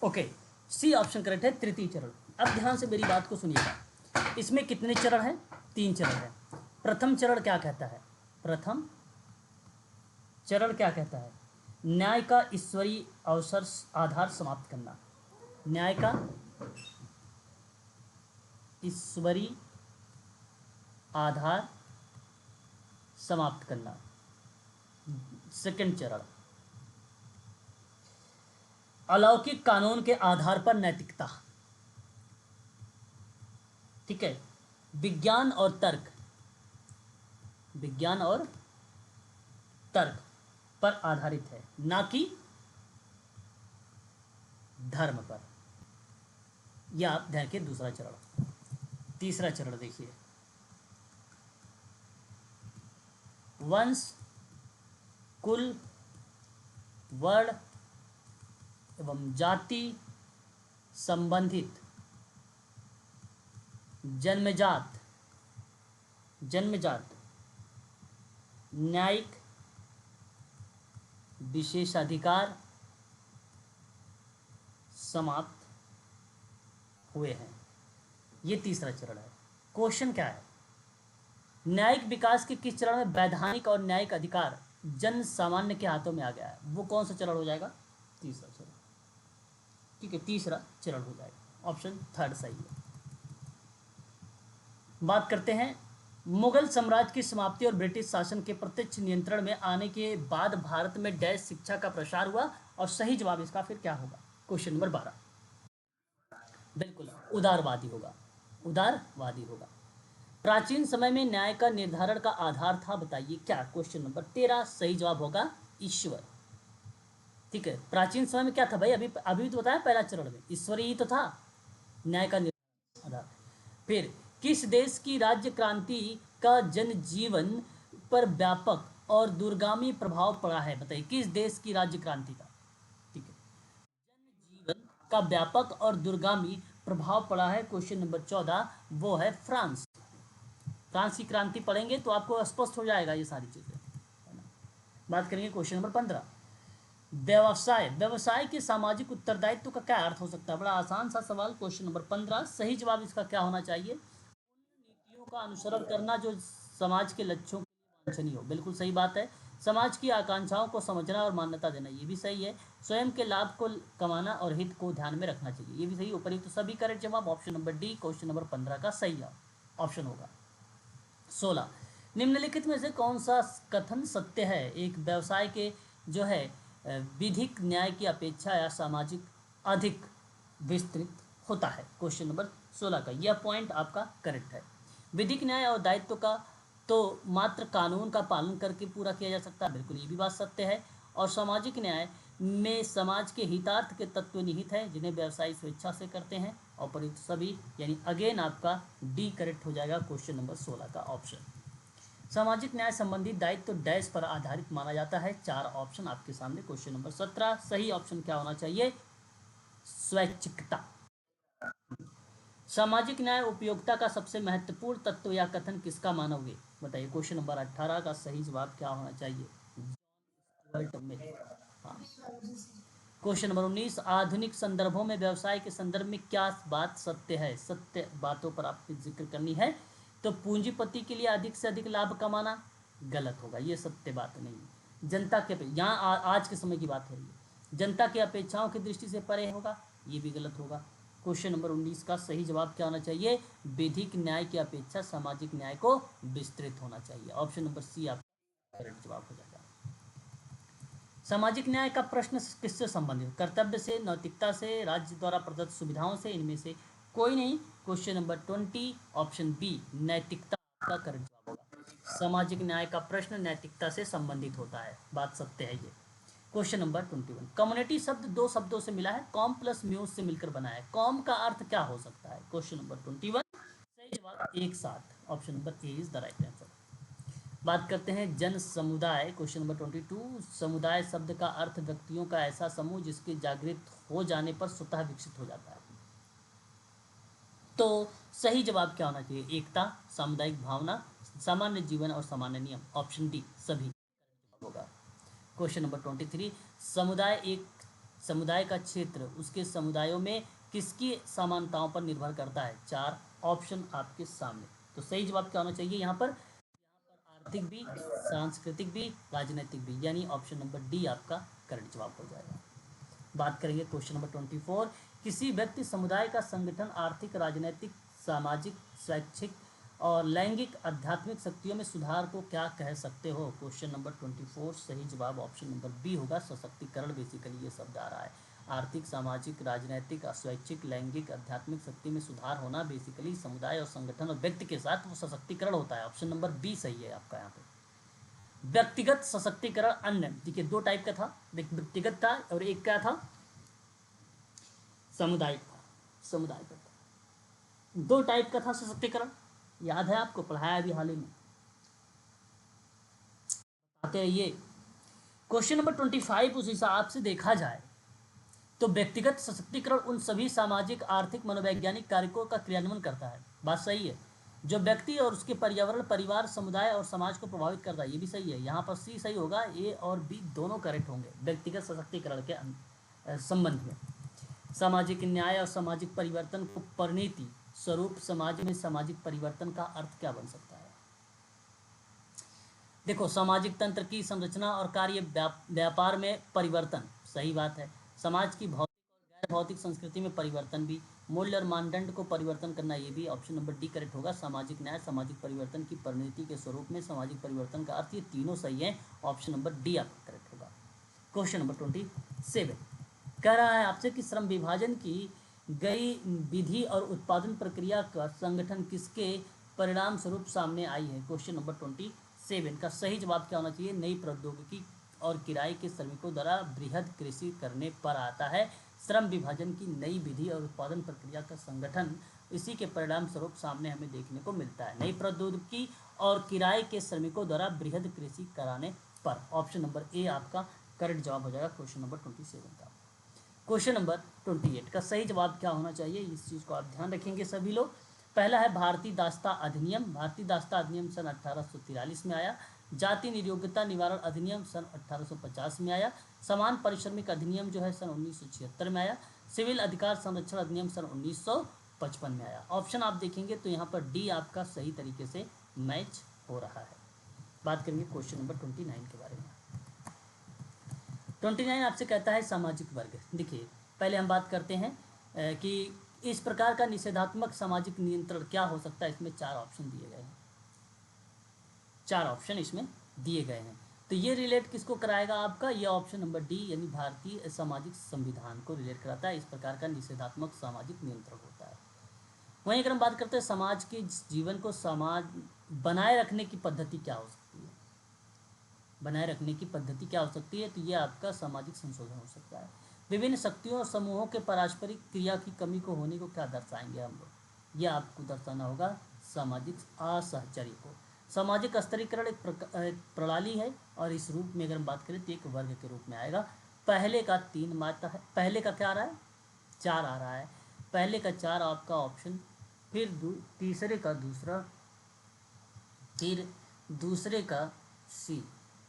ओके, सी ऑप्शन करेक्ट है, तृतीय चरण। अब ध्यान से मेरी बात को सुनिएगा। इसमें कितने चरण हैं? 3 चरण हैं। प्रथम चरण क्या कहता है? प्रथम चरण क्या कहता है? न्याय का ईश्वरीय अवसर आधार समाप्त करना। न्याय का ईश्वरीय आधार समाप्त करना। सेकंड चरण, अलौकिक कानून के आधार पर नैतिकता। ठीक है, विज्ञान और तर्क, विज्ञान और तर्क पर आधारित है, ना कि धर्म पर। यह आप ध्यान के दूसरा चरण। तीसरा चरण देखिए, वंश, कुल, वर्ण एवं जाति संबंधित जन्मजात जन्मजात न्यायिक विशेषाधिकार समाप्त हुए हैं। ये तीसरा चरण है। क्वेश्चन क्या है? न्यायिक विकास के किस चरण में वैधानिक और न्यायिक अधिकार जन सामान्य के हाथों में आ गया है? वो कौन सा चरण हो जाएगा? तीसरा चरण। ठीक है, तीसरा चरण हो जाएगा। ऑप्शन थर्ड सही है। बात करते हैं मुगल साम्राज्य की समाप्ति और ब्रिटिश शासन के प्रत्यक्ष नियंत्रण में आने के बाद भारत में डैश शिक्षा का प्रसार हुआ, और सही जवाब इसका फिर क्या होगा? Question number 12। बिल्कुल उदारवादी होगा, उदारवादी होगा। प्राचीन समय में न्याय का निर्धारण का आधार था, बताइए क्या? क्वेश्चन नंबर 13 सही जवाब होगा ईश्वर। ठीक है, प्राचीन समय में क्या था भाई? अभी अभी तो बताया पहला चरण में ईश्वरी ही तो था न्याय का निर्धारण आधार। फिर किस देश की राज्य क्रांति का जनजीवन पर व्यापक और दूरगामी प्रभाव पड़ा है? बताइए किस देश की राज्य क्रांति का, ठीक है, जनजीवन का व्यापक और दूरगामी प्रभाव पड़ा है? क्वेश्चन नंबर 14 वो है फ्रांस। फ्रांस की क्रांति पढ़ेंगे तो आपको स्पष्ट हो जाएगा ये सारी चीजें, है ना। बात करेंगे क्वेश्चन नंबर 15, व्यवसाय, व्यवसाय के सामाजिक उत्तरदायित्व का क्या अर्थ हो सकता है? बड़ा आसान सा सवाल। क्वेश्चन नंबर 15 सही जवाब इसका क्या होना चाहिए? नीतियों का अनुसरण करना जो समाज के लक्ष्यों के लिए वांछनीय हो। बिल्कुल सही बात है। समाज की आकांक्षाओं को समझना और मान्यता देना, ये भी सही है। स्वयं के लाभ को कमाना और हित को ध्यान में रखना चाहिए, ये भी सही। उपयुक्त तो सभी करेक्ट जवाब option number D question number 15 का सही ऑप्शन होगा। 16, निम्नलिखित में से कौन सा कथन सत्य है? एक व्यवसाय के जो है विधिक न्याय की अपेक्षा या सामाजिक अधिक विस्तृत होता है। क्वेश्चन नंबर 16 का यह पॉइंट आपका करेक्ट है। विधिक न्याय और दायित्व का तो मात्र कानून का पालन करके पूरा किया जा सकता है, बिल्कुल ये भी बात सत्य है। और सामाजिक न्याय में समाज के हितार्थ के तत्व निहित है, जिन्हें व्यवसायी स्वेच्छा से करते हैं। और सभी यानी अगेन आपका डी करेक्ट हो जाएगा क्वेश्चन नंबर 16 का ऑप्शन। सामाजिक न्याय संबंधी दायित्व डैश पर आधारित माना जाता है। 4 ऑप्शन आपके सामने। क्वेश्चन नंबर 17 सही ऑप्शन क्या होना चाहिए? स्वैच्छिकता। सामाजिक न्याय उपयोगिता का सबसे महत्वपूर्ण तत्व या कथन किसका मानोगे? बताइए क्वेश्चन नंबर 18 का सही जवाब क्या होना चाहिए? हाँ। क्वेश्चन नंबर 19, आधुनिक संदर्भों में व्यवसाय के संदर्भ में क्या बात सत्य है? सत्य बातों पर आपको जिक्र करनी है। तो पूंजीपति के लिए अधिक से अधिक लाभ कमाना गलत होगा, ये सत्य बात नहीं है। जनता के यहाँ आज के समय की बात है ये, जनता की अपेक्षाओं की दृष्टि से परे होगा, ये भी गलत होगा। क्वेश्चन नंबर 19 का सही जवाब क्या होना चाहिए? विधिक न्याय की अपेक्षा सामाजिक न्याय को विस्तृत होना चाहिए। ऑप्शन नंबर सी आपका करेक्ट जवाब हो जाएगा। सामाजिक न्याय का प्रश्न किससे संबंधित? कर्तव्य से, नैतिकता से, राज्य द्वारा प्रदत्त सुविधाओं से, इनमें से कोई नहीं। क्वेश्चन नंबर 20 ऑप्शन बी नैतिकता का करेक्ट जवाब होगा। सामाजिक न्याय का प्रश्न नैतिकता से संबंधित होता है, बात सत्य है ये। क्वेश्चन नंबर 21, कम्युनिटी शब्द दो शब्दों से मिला है, कॉम प्लस म्यूज से मिलकर बना है। कॉम का अर्थ क्या हो सकता है? क्वेश्चन नंबर 21 सही जवाब एक साथ, option number A is the right answer. बात करते हैं जन समुदाय। क्वेश्चन नंबर 22, समुदाय शब्द का अर्थ व्यक्तियों का ऐसा समूह जिसके जागृत हो जाने पर स्वतः विकसित हो जाता है। तो सही जवाब क्या होना चाहिए? एकता, सामुदायिक भावना, सामान्य जीवन और सामान्य नियम। ऑप्शन डी सभी होगा। क्वेश्चन नंबर 23, समुदाय का क्षेत्र उसके समुदायों में किसकी समानताओं पर निर्भर करता है? 4 ऑप्शन आपके सामने। तो सही जवाब क्या होना चाहिए यहाँ पर? आर्थिक भी, सांस्कृतिक भी, राजनीतिक भी, यानी ऑप्शन नंबर डी आपका करेक्ट जवाब हो जाएगा। बात करेंगे क्वेश्चन नंबर 24, किसी व्यक्ति समुदाय का संगठन आर्थिक, राजनीतिक, सामाजिक, शैक्षिक और लैंगिक आध्यात्मिक शक्तियों में सुधार को क्या कह सकते हो? क्वेश्चन नंबर 24 सही जवाब ऑप्शन नंबर बी होगा, सशक्तिकरण। बेसिकली ये शब्द आ रहा है, आर्थिक, सामाजिक, राजनीतिक, स्वैच्छिक, लैंगिक, आध्यात्मिक शक्ति में सुधार होना बेसिकली समुदाय और संगठन और व्यक्ति के साथ वो सशक्तिकरण होता है। ऑप्शन नंबर बी सही है आपका यहाँ पे। व्यक्तिगत सशक्तिकरण अन्य, देखिए 2 टाइप का था, व्यक्तिगत था और एक क्या था? समुदाय का था। 2 टाइप का था सशक्तिकरण, याद है आपको? पढ़ाया अभी हाल ही में, आते हैं ये। क्वेश्चन नंबर 25 उस हिसाब से देखा जाए तो व्यक्तिगत सशक्तिकरण उन सभी सामाजिक, आर्थिक, मनोवैज्ञानिक कारकों का क्रियान्वयन करता है, बात सही है, जो व्यक्ति और उसके पर्यावरण, परिवार, समुदाय और समाज को प्रभावित करता है, ये भी सही है। यहाँ पर सी सही होगा, ए और बी दोनों करेक्ट होंगे व्यक्तिगत सशक्तिकरण के संबंध में। सामाजिक न्याय और सामाजिक परिवर्तन को परिणति स्वरूप समाज में सामाजिक परिवर्तन का अर्थ क्या बन सकता है? देखो, सामाजिक तंत्र की संरचना और कार्य व्यापार में परिवर्तन, सही बात है। समाज की भौतिक और गैर भौतिक संस्कृति में परिवर्तन भी, मूल्य और मानदंड को परिवर्तन करना, ये भी ऑप्शन नंबर डी करेक्ट होगा। सामाजिक न्याय, सामाजिक परिवर्तन की परिणति के स्वरूप में सामाजिक परिवर्तन का अर्थ, ये तीनों सही है। ऑप्शन नंबर डी आपका करेक्ट होगा। क्वेश्चन नंबर 27 कह रहा है आपसे कि श्रम विभाजन की गई विधि और उत्पादन प्रक्रिया का संगठन किसके परिणाम स्वरूप सामने आई है? क्वेश्चन नंबर 27 का सही जवाब क्या होना चाहिए? नई प्रौद्योगिकी और किराए के श्रमिकों द्वारा बृहद कृषि करने पर आता है। श्रम विभाजन की नई विधि और उत्पादन प्रक्रिया का संगठन इसी के परिणाम स्वरूप सामने हमें देखने को मिलता है, नई प्रौद्योगिकी और किराए के श्रमिकों द्वारा बृहद कृषि कराने पर। ऑप्शन नंबर ए आपका करेक्ट जवाब हो जाएगा क्वेश्चन नंबर 27 का। क्वेश्चन नंबर 28 का सही जवाब क्या होना चाहिए? इस चीज़ को आप ध्यान रखेंगे सभी लोग। पहला है भारतीय दास्ता अधिनियम। भारतीय दास्ता अधिनियम सन 1843 में आया। जाति नियोग्यता निवारण अधिनियम सन 1850 में आया। समान पारिश्रमिक अधिनियम जो है सन 1976 में आया। सिविल अधिकार संरक्षण अधिनियम सन 1955 में आया। ऑप्शन आप देखेंगे तो यहाँ पर डी आपका सही तरीके से मैच हो रहा है। बात करेंगे क्वेश्चन नंबर 29 के बारे में। 29 आपसे कहता है सामाजिक वर्ग। देखिए, पहले हम बात करते हैं कि इस प्रकार का निषेधात्मक सामाजिक नियंत्रण क्या हो सकता है। इसमें 4 ऑप्शन दिए गए हैं, 4 ऑप्शन इसमें दिए गए हैं। तो ये रिलेट किसको कराएगा आपका? ये ऑप्शन नंबर डी यानी भारतीय सामाजिक संविधान को रिलेट कराता है। इस प्रकार का निषेधात्मक सामाजिक नियंत्रण होता है। वहीं अगर हम बात करते हैं समाज के जीवन को समाज बनाए रखने की पद्धति क्या हो सकती है, बनाए रखने की पद्धति क्या हो सकती है, तो ये आपका सामाजिक संशोधन हो सकता है। विभिन्न शक्तियों और समूहों के पारस्परिक क्रिया की कमी को होने को क्या दर्शाएंगे हम लोग? ये आपको दर्शाना होगा सामाजिक असहचर्य को। सामाजिक स्तरीकरण एक प्रणाली है और इस रूप में अगर हम बात करें तो एक वर्ग के रूप में आएगा। पहले का 3 मात्रा है, पहले का क्या आ रहा है? 4 आ रहा है। पहले का 4 आपका ऑप्शन, फिर तीसरे का दूसरा, फिर दूसरे का सी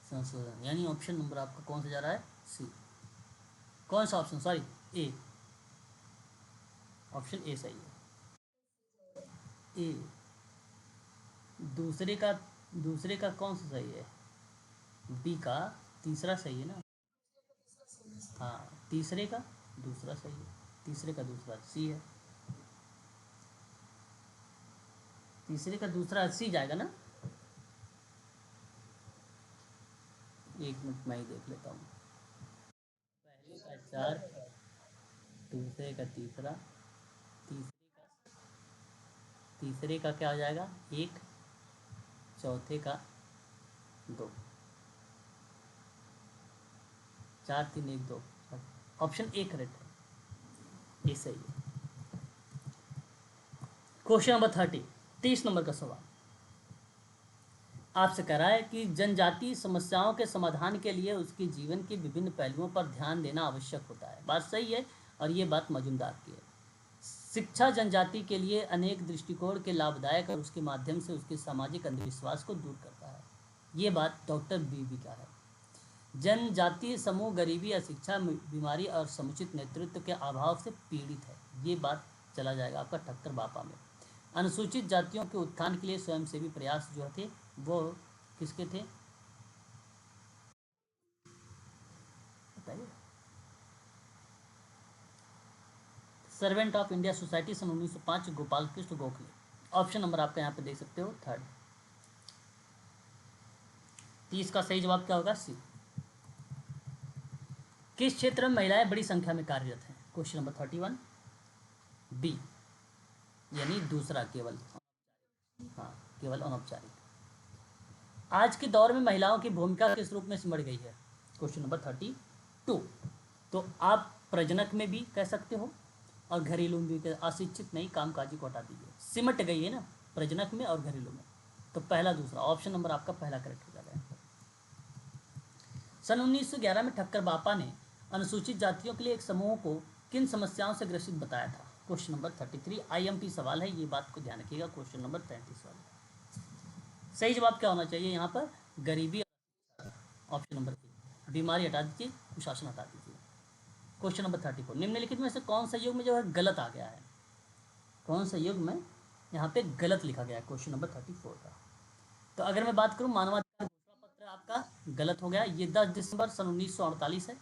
संशोधन, यानी ऑप्शन नंबर आपका कौन सा जा रहा है? सी। कौन सा option? Sorry, A. Option A सही है। ए। दूसरे का कौन सा सही है? बी का तीसरा सही है ना? हाँ, तीसरे का दूसरा सही है। तीसरे का दूसरा सी है। तीसरे का दूसरा सी जाएगा ना? एक मिनट मैं ही देख लेता हूँ। पहले का 4, दूसरे का तीसरा, तीसरे का क्या हो जाएगा? 1, चौथे का 2, 4 3 1 2। ऑप्शन ए करेक्ट है, ये सही है। क्वेश्चन नंबर 30 नंबर का सवाल आपसे कह रहा है कि जनजातीय समस्याओं के समाधान के लिए उसके जीवन के विभिन्न पहलुओं पर ध्यान देना आवश्यक होता है। बात सही है और ये बात मजुमदार की है। शिक्षा जनजाति के लिए अनेक दृष्टिकोण के लाभदायक और उसके माध्यम से उसके सामाजिक अंधविश्वास को दूर करता है। ये बात डॉक्टर बीबी का है। जनजातीय समूह गरीबी, अशिक्षा, बीमारी और समुचित नेतृत्व के अभाव से पीड़ित है। ये बात चला जाएगा आपका ठक्कर बापा में। अनुसूचित जातियों के उत्थान के लिए स्वयंसेवी प्रयास जो थे वो किसके थे बताइए? सर्वेंट ऑफ इंडिया सोसाइटी सन 1905, गोपाल कृष्ण गोखले। ऑप्शन नंबर आपका यहाँ पे देख सकते हो 3rd। 30 का सही जवाब क्या होगा? सी। किस क्षेत्र में महिलाएं बड़ी संख्या में कार्यरत हैं? क्वेश्चन नंबर 31 बी, यानी दूसरा, केवल, हाँ, केवल अनौपचारिक। आज के दौर में महिलाओं की भूमिका किस रूप में सिमट गई है? Question number 32। तो आप प्रजनक में भी कह सकते हो और घरेलू में भी। अशिक्षित नहीं, कामकाजी को हटा दीजिए, सिमट गई है ना, प्रजनक में और घरेलू में। तो पहला दूसरा, ऑप्शन नंबर आपका पहला करेक्ट हो जाएगा। सन 1911 में ठक्कर बापा ने अनुसूचित जातियों के लिए एक समूह को किन समस्याओं से ग्रसित बताया था? क्वेश्चन नंबर 33 IMP सवाल है, ये बात को ध्यान रखिएगा। क्वेश्चन नंबर 33 वाला सही जवाब क्या होना चाहिए यहाँ पर? गरीबी। ऑप्शन नंबर 3, बीमारी हटा दीजिए, कुशासन हटा दीजिए। क्वेश्चन नंबर 34, निम्नलिखित में से कौन सा युग में जो है गलत आ गया है? कौन सा युग में यहाँ पे गलत लिखा गया है? क्वेश्चन नंबर 34 का। तो अगर मैं बात करूँ, मानवाधिकार घोषणा पत्र आपका गलत हो गया, ये 10 दिसंबर सन 1948 है,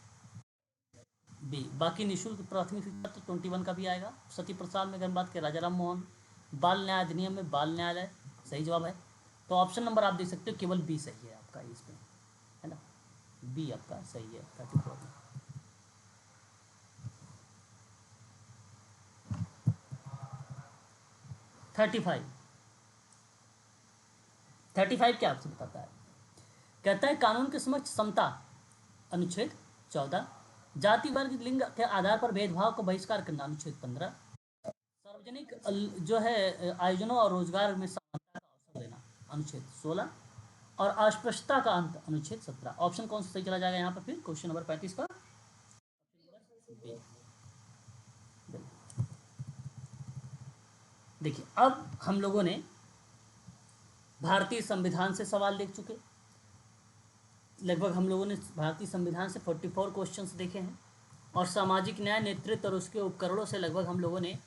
बी। बाकी निःशुल्क प्राथमिक शिक्षा तो 21 का भी आएगा। सती प्रसाद में अगर बात करें, राजा राम मोहन, बाल न्याय अधिनियम में बाल न्यायालय सही जवाब है। तो ऑप्शन नंबर आप देख सकते हो केवल बी सही है आपका इसमें, है ना, बी आपका सही है 34 में। 35 क्या आपसे बताता है? कहता है कानून के समक्ष समता, अनुच्छेद 14। जाति वर्ग लिंग के आधार पर भेदभाव को बहिष्कार करना, अनुच्छेद 15। सार्वजनिक जो है आयोजनों और रोजगार में समानता का अवसर देना, अनुच्छेद 16। और अस्पृश्यता का अंत, अनुच्छेद 17। ऑप्शन कौन सा सही चला जाएगा यहाँ पर फिर? क्वेश्चन नंबर 35 का बी। देखिए, अब हम लोगों ने भारतीय संविधान से सवाल देख चुके, लगभग हम लोगों ने भारतीय संविधान से 44 क्वेश्चंस देखे हैं, और सामाजिक न्याय, नेतृत्व और उसके उपकरणों से लगभग हम लोगों ने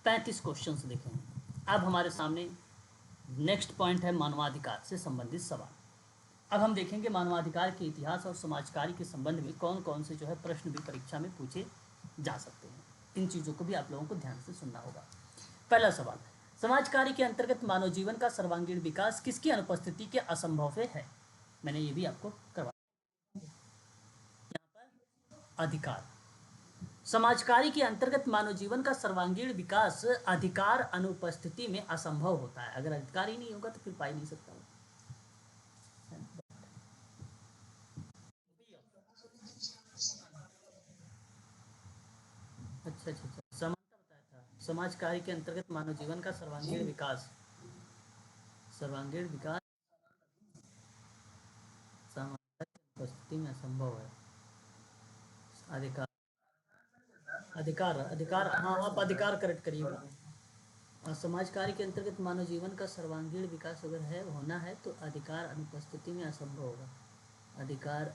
35 क्वेश्चंस देखे हैं। अब हमारे सामने नेक्स्ट पॉइंट है मानवाधिकार से संबंधित सवाल। अब हम देखेंगे मानवाधिकार के इतिहास और समाज कार्य के संबंध में कौन कौन से जो है प्रश्न भी परीक्षा में पूछे जा सकते हैं। इन चीज़ों को भी आप लोगों को ध्यान से सुनना होगा। पहला सवाल, समाज कार्य के अंतर्गत मानव जीवन का सर्वांगीण विकास किसकी अनुपस्थिति के असंभव से है? मैंने ये भी आपको करवाया। यहाँ पर अधिकार, समाज कार्य के अंतर्गत मानव जीवन का सर्वांगीण विकास अधिकार अनुपस्थिति में असंभव होता है। अगर अधिकार ही नहीं होगा तो फिर पा ही नहीं सकता। अच्छा अच्छा अच्छा, समानता बताया था। समाज कार्य के अंतर्गत मानव जीवन का सर्वांगीण विकास, सर्वांगीण विकास समानता की उपस्थिति में असंभव है। अधिकार, अधिकार, अधिकार, हाँ आप अधिकार करेक्ट करिएगा। और समाज कार्य के अंतर्गत मानव जीवन का सर्वांगीण विकास अगर है होना है तो अधिकार अनुपस्थिति में असंभव होगा। अधिकार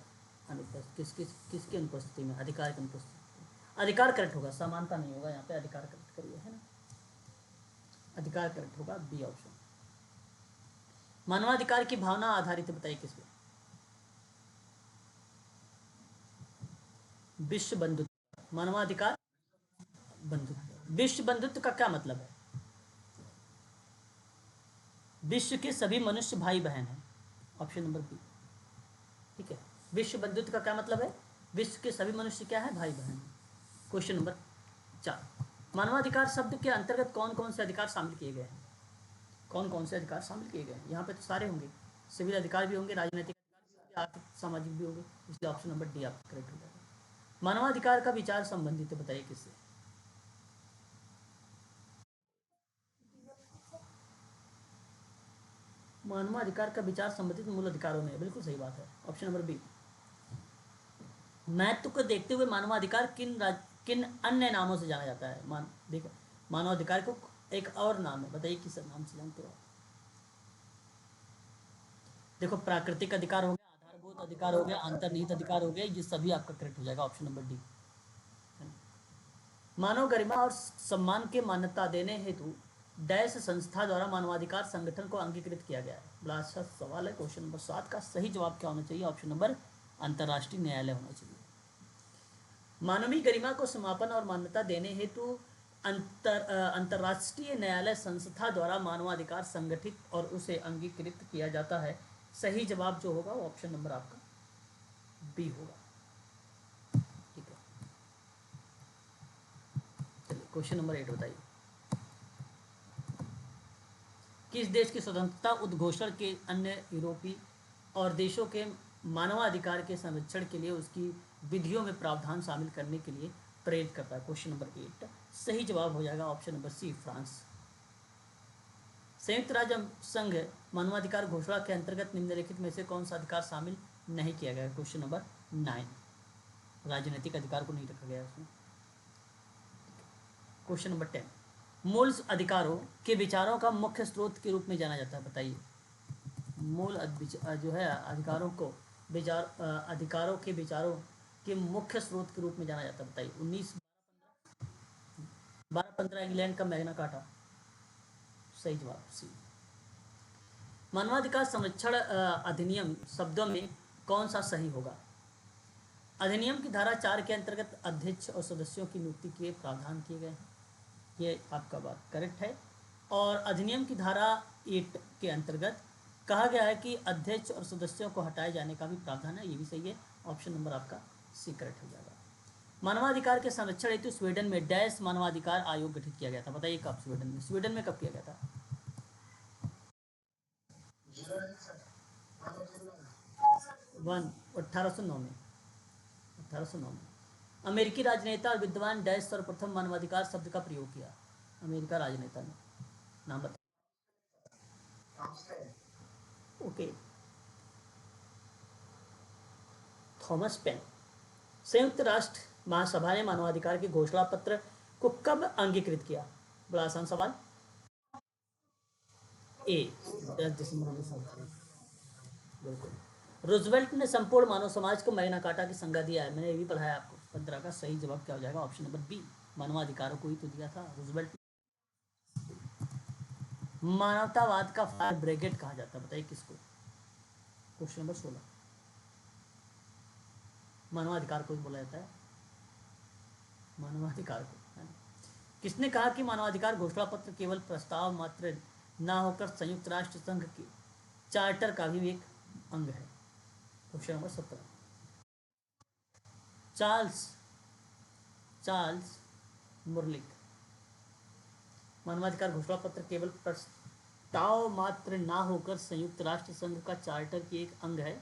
अनुपस्थिति किसकी अनुपस्थिति में? अधिकार की अनुपस्थिति। अधिकार करेक्ट होगा, समानता नहीं होगा यहाँ पे। अधिकार करेक्ट करिए, है ना, अधिकार करेक्ट होगा, बी ऑप्शन। मानवाधिकार की भावना आधारित बताइए किस पे? विश्व बंधुत्व। मानवाधिकार बंधुत्व, विश्व बंधुत्व का क्या मतलब है? विश्व के सभी मनुष्य भाई बहन हैं, ऑप्शन नंबर बी। ठीक है, विश्व बंधुत्व का क्या मतलब है? विश्व के सभी मनुष्य क्या है? भाई बहन। क्वेश्चन नंबर 4, मानवाधिकार शब्द के अंतर्गत कौन कौन से अधिकार शामिल किए गए हैं? कौन कौन से अधिकार शामिल किए गए हैं? यहाँ पे तो सारे होंगे, सिविल अधिकार भी होंगे, राजनीतिक अधिकार भी होंगे, आर्थिक सामाजिक भी होंगे, इसलिए ऑप्शन नंबर डी आपका करेक्ट हो जाएगा। मानवाधिकार का विचार संबंधित बताइए किससे? मानवाधिकार का विचार संबंधित मूल अधिकारों में, बिल्कुल सही बात है, ऑप्शन नंबर बी। महत्व को देखते हुए मानवाधिकार किन अन्य नामों से जाना जाता है? देखो, मानवाधिकार को एक और नाम है, बताइए किस नाम से जानते हो? देखो, प्राकृतिक अधिकार हो गया, आधारभूत अधिकार हो गया, अंतर्निहित अधिकार हो गया, ये सभी आपका करेक्ट हो जाएगा, ऑप्शन नंबर डी। मानव गरिमा और सम्मान के मान्यता देने हेतु डैश संस्था द्वारा मानवाधिकार संगठन को अंगीकृत किया गया है। बड़ा अच्छा सवाल है। क्वेश्चन नंबर 7 का सही जवाब क्या होना चाहिए? ऑप्शन नंबर अंतर्राष्ट्रीय न्यायालय होना चाहिए। मानवीय गरिमा को समापन और मान्यता देने हेतु अंतर्राष्ट्रीय न्यायालय संस्था द्वारा मानवाधिकार संगठित और उसे अंगीकृत किया जाता है। सही जवाब जो होगा वो ऑप्शन नंबर आपका बी होगा। ठीक है, चलिए क्वेश्चन नंबर 8 बताइए। किस देश की स्वतंत्रता उद्घोषण के अन्य यूरोपीय और देशों के मानवाधिकार के संरक्षण के लिए उसकी विधियों में प्रावधान शामिल करने के लिए प्रेरित करता है? क्वेश्चन नंबर 8 सही जवाब हो जाएगा ऑप्शन नंबर सी, फ्रांस। संयुक्त राज्य संघ मानवाधिकार घोषणा के अंतर्गत निम्नलिखित में से कौन सा अधिकार शामिल नहीं किया गया? क्वेश्चन नंबर 9, राजनीतिक अधिकार को नहीं रखा गया उसमें। क्वेश्चन नंबर 10, मूल अधिकारों के विचारों का मुख्य स्रोत के रूप में जाना जाता है? बताइए। मूल जो है अधिकारों को अधिकारों के विचारों के मुख्य स्रोत के रूप में जाना जाता है? बताइए। 1215 इंग्लैंड का मैग्ना कार्टा। सही जवाब सी। मानवाधिकार संरक्षण अधिनियम शब्दों में कौन सा सही होगा? अधिनियम की धारा 4 के अंतर्गत अध्यक्ष और सदस्यों की नियुक्ति के प्रावधान किए गए हैं, ये आपका बात करेक्ट है। और अधिनियम की धारा 8 के अंतर्गत कहा गया है कि अध्यक्ष और सदस्यों को हटाए जाने का भी प्रावधान है, ये भी सही है। ऑप्शन नंबर आपका सी करेक्ट हो जाएगा। मानवाधिकार के संरक्षण हेतु स्वीडन में डैश मानवाधिकार आयोग गठित किया गया था? बताइए कब स्वीडन में? स्वीडन में कब किया गया था? 1809 में। 1809 में। अमेरिकी राजनेता और विद्वान डैश सर्वप्रथम मानवाधिकार शब्द का प्रयोग किया? अमेरिका राजनेता ने, नाम बताइए। Okay, Thomas pen. संयुक्त राष्ट्र महासभा ने मानवाधिकार के घोषणा पत्र को कब अंगीकृत किया? बड़ा आसान सवाल। ए, 10 दिसंबर 1947। बिल्कुल। रूजवेल्ट ने संपूर्ण मानव समाज को मैग्ना कार्टा की संज्ञा दिया है, मैंने ये भी पढ़ा है आपको। 15 का सही जवाब क्या हो जाएगा? ऑप्शन नंबर बी, मानवाधिकारों को ही तो दिया था रूजवेल्ट। मानवतावाद का फायर ब्रिगेड कहा जाता है? बताइए किसको? Question number 16। मानवाधिकार को ही बोला जाता है, मानवाधिकार को। किसने कहा कि मानवाधिकार घोषणा पत्र केवल प्रस्ताव मात्र ना होकर संयुक्त राष्ट्र संघ के चार्टर का भी एक अंग है? Question number 17। Charles Charles Malik. मानवाधिकार घोषणा पत्र केवल प्रस्ताव मात्र ना होकर संयुक्त राष्ट्र संघ का चार्टर की एक अंग है।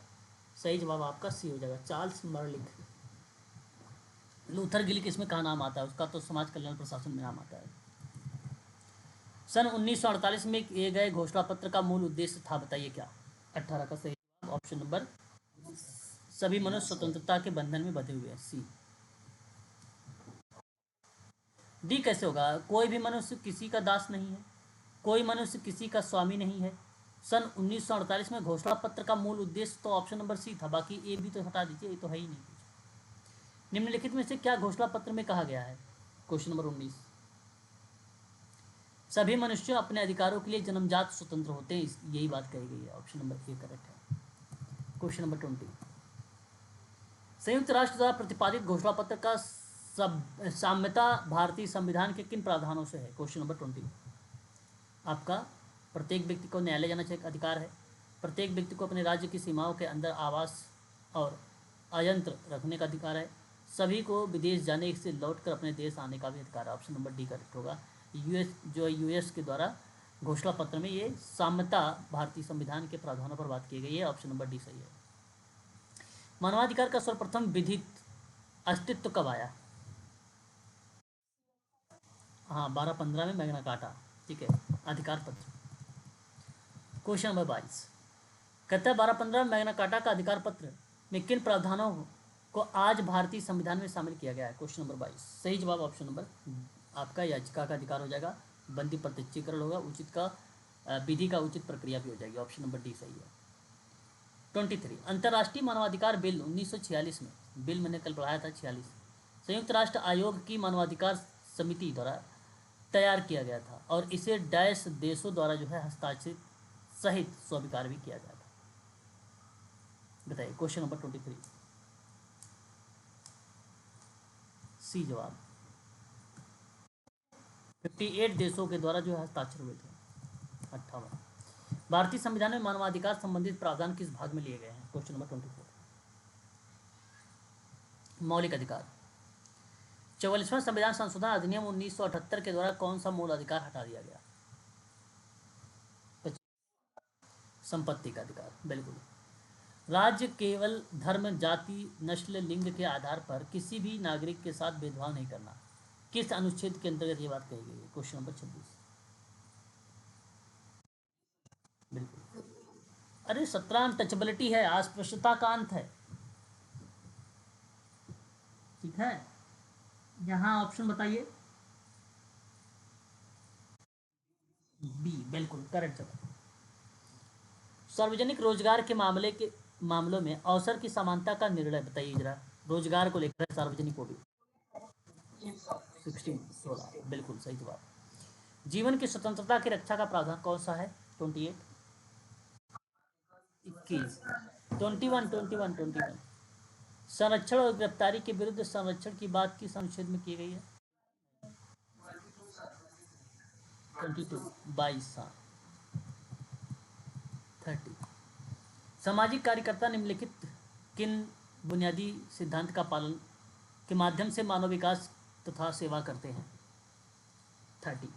सही जवाब आपका सी हो जाएगा, चार्ल्स मर्लिक। लूथर गिलिक इसमें कहाँ नाम आता है? उसका तो समाज कल्याण प्रशासन में नाम आता है। सन 1948 में किए गए घोषणा पत्र का मूल उद्देश्य था? बताइए क्या? 18 का सही जवाब ऑप्शन नंबर, सभी मनुष्य स्वतंत्रता के बंधन में बंधे हुए हैं, सी। डी कैसे होगा? कोई भी मनुष्य किसी का दास नहीं है, कोई मनुष्य किसी का स्वामी नहीं है। सन 1948 में घोषणा पत्र का मूल उद्देश्य तो ऑप्शन नंबर सी था, बाकी ए भी तो हटा दीजिए, ये तो है ही नहीं। निम्नलिखित में से क्या घोषणा पत्र में कहा गया है? Question number 19। सभी मनुष्य अपने अधिकारों के लिए जन्मजात स्वतंत्र होते हैं, यही बात कही गई है। ऑप्शन नंबर ए करेक्ट है। Question number 20। संयुक्त राष्ट्र द्वारा प्रतिपादित घोषणा पत्र का साम्यता भारतीय संविधान के किन प्रावधानों से है? Question number 20। आपका प्रत्येक व्यक्ति को न्यायालय जाना चाहिए अधिकार है, प्रत्येक व्यक्ति को अपने राज्य की सीमाओं के अंदर आवास और अयंत्र रखने का अधिकार है, सभी को विदेश जाने से लौटकर अपने देश आने का भी अधिकार है। ऑप्शन नंबर डी करेक्ट होगा। यूएस के द्वारा घोषणा पत्र में ये साम्यता भारतीय संविधान के प्रावधानों पर बात की गई है। ऑप्शन नंबर डी सही है। मानवाधिकार का सर्वप्रथम विधित अस्तित्व कब आया? हाँ, 1215 में मैग्ना कार्टा। ठीक है, अधिकार पत्र। क्वेश्चन नंबर 22 कहता है 1215 में मैग्ना कार्टा का अधिकार पत्र में किन प्रावधानों को आज भारतीय संविधान में शामिल किया गया है? क्वेश्चन नंबर 22 सही जवाब ऑप्शन नंबर आपका याचिका का अधिकार हो जाएगा, बंदी प्रत्यक्षीकरण होगा, उचित का विधि का उचित प्रक्रिया भी हो जाएगी। ऑप्शन नंबर डी सही है। 23 अंतर्राष्ट्रीय मानवाधिकार बिल 1946 में, बिल मैंने कल पढ़ाया था 46, संयुक्त राष्ट्र आयोग की मानवाधिकार समिति द्वारा तैयार किया गया था और इसे डैश देशों द्वारा जो है हस्ताक्षरित सहित स्वीकार भी किया गया था। बताइए क्वेश्चन नंबर 23 सी जवाब। 58 देशों के द्वारा जो है हस्ताक्षर हुए थे। 58 भारतीय संविधान में मानवाधिकार संबंधित प्रावधान किस भाग में लिए गए हैं? क्वेश्चन नंबर 24 मौलिक अधिकार। 44वां संविधान संशोधन अधिनियम 1978 के द्वारा कौन सा मूल अधिकार हटा दिया गया? संपत्ति का अधिकार, बिल्कुल। राज्य केवल धर्म, जाति, नस्ल, लिंग के आधार पर किसी भी नागरिक के साथ भेदभाव नहीं करना, किस अनुच्छेद के अंतर्गत ये बात कही गई है? क्वेश्चन नंबर 26 बिल्कुल। अरे 17 अनटचेबिलिटी है, अस्पृश्यता का अंत है, ठीक है। यहाँ ऑप्शन बताइए। बी बिल्कुल करेक्ट जवाब। सार्वजनिक रोजगार के मामलों में अवसर की समानता का निर्णय बताइए जरा, रोजगार को लेकर सार्वजनिक को भी। 16 बिल्कुल सही जवाब। जीवन की स्वतंत्रता की रक्षा का प्रावधान कौन सा है? 28 21 21 संरक्षण और गिरफ्तारी के विरुद्ध संरक्षण की बात किस अनुच्छेद में की गई है? 22 हाँ। 30 सामाजिक कार्यकर्ता निम्नलिखित किन बुनियादी सिद्धांत का पालन के माध्यम से मानव विकास तथा सेवा करते हैं? 30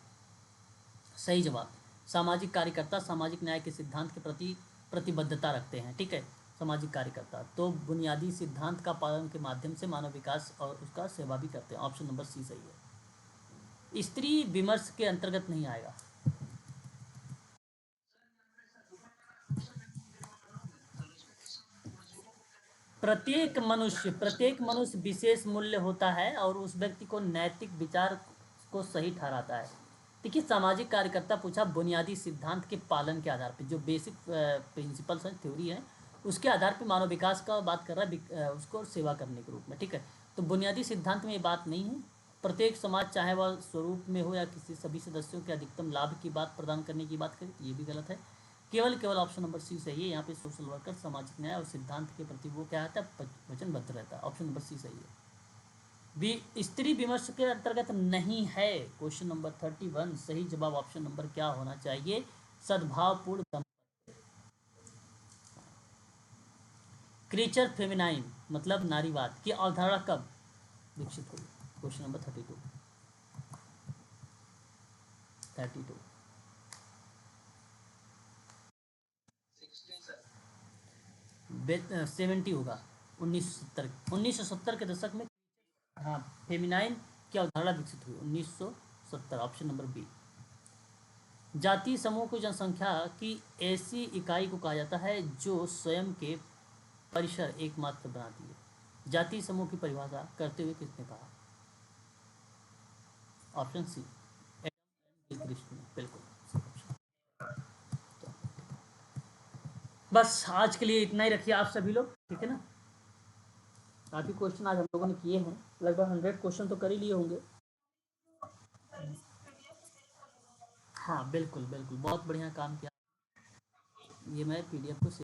सही जवाब। सामाजिक कार्यकर्ता सामाजिक न्याय के सिद्धांत के प्रति प्रतिबद्धता रखते हैं, ठीक है। सामाजिक कार्यकर्ता तो बुनियादी सिद्धांत का पालन के माध्यम से मानव विकास और उसका सेवा भी करते हैं। ऑप्शन नंबर सी सही है। स्त्री विमर्श के अंतर्गत नहीं आएगा। प्रत्येक मनुष्य विशेष मूल्य होता है और उस व्यक्ति को नैतिक विचार को सही ठहराता है। देखिए सामाजिक कार्यकर्ता पूछा बुनियादी सिद्धांत के पालन के आधार पर, जो बेसिक प्रिंसिपल्स हैं, थ्योरी है, उसके आधार पर मानव विकास का बात कर रहा है, उसको सेवा करने के रूप में, ठीक है। तो बुनियादी सिद्धांत में ये बात नहीं है। प्रत्येक समाज चाहे वह स्वरूप में हो या किसी सभी सदस्यों के अधिकतम लाभ की बात प्रदान करने की बात करें, ये भी गलत है। केवल ऑप्शन नंबर सी सही है। यहाँ पे सोशल वर्कर सामाजिक न्याय और सिद्धांत के प्रति वो क्या रहता है, वचनबद्ध रहता है। ऑप्शन नंबर सी सही है। स्त्री विमर्श के अंतर्गत नहीं है। क्वेश्चन नंबर 31 सही जवाब ऑप्शन नंबर क्या होना चाहिए? सद्भावपूर्ण दंपत्ति। क्रीचर फेमिनाइन मतलब नारीवाद की अवधारणा कब विकसित हुई? क्वेश्चन नंबर 32 70 होगा। 1970 के दशक में हाँ फेमिनाइन की अवधारणा विकसित हुई 1970। Option number B. जातीय समूह को जनसंख्या की ऐसी इकाई को कहा जाता है जो स्वयं के परिसर एकमात्र बनाती है। जातीय समूह की परिभाषा करते हुए किसने कहा? ऑप्शन सी एडम कृष्ण ने, बिल्कुल। बस आज के लिए इतना ही रखिए आप सभी लोग, ठीक है ना। काफ़ी क्वेश्चन आज हम लोगों ने किए हैं, लगभग 100 क्वेश्चन तो कर ही लिए होंगे। हाँ बिल्कुल बिल्कुल बहुत बढ़िया काम किया। ये मैं पीडीएफ को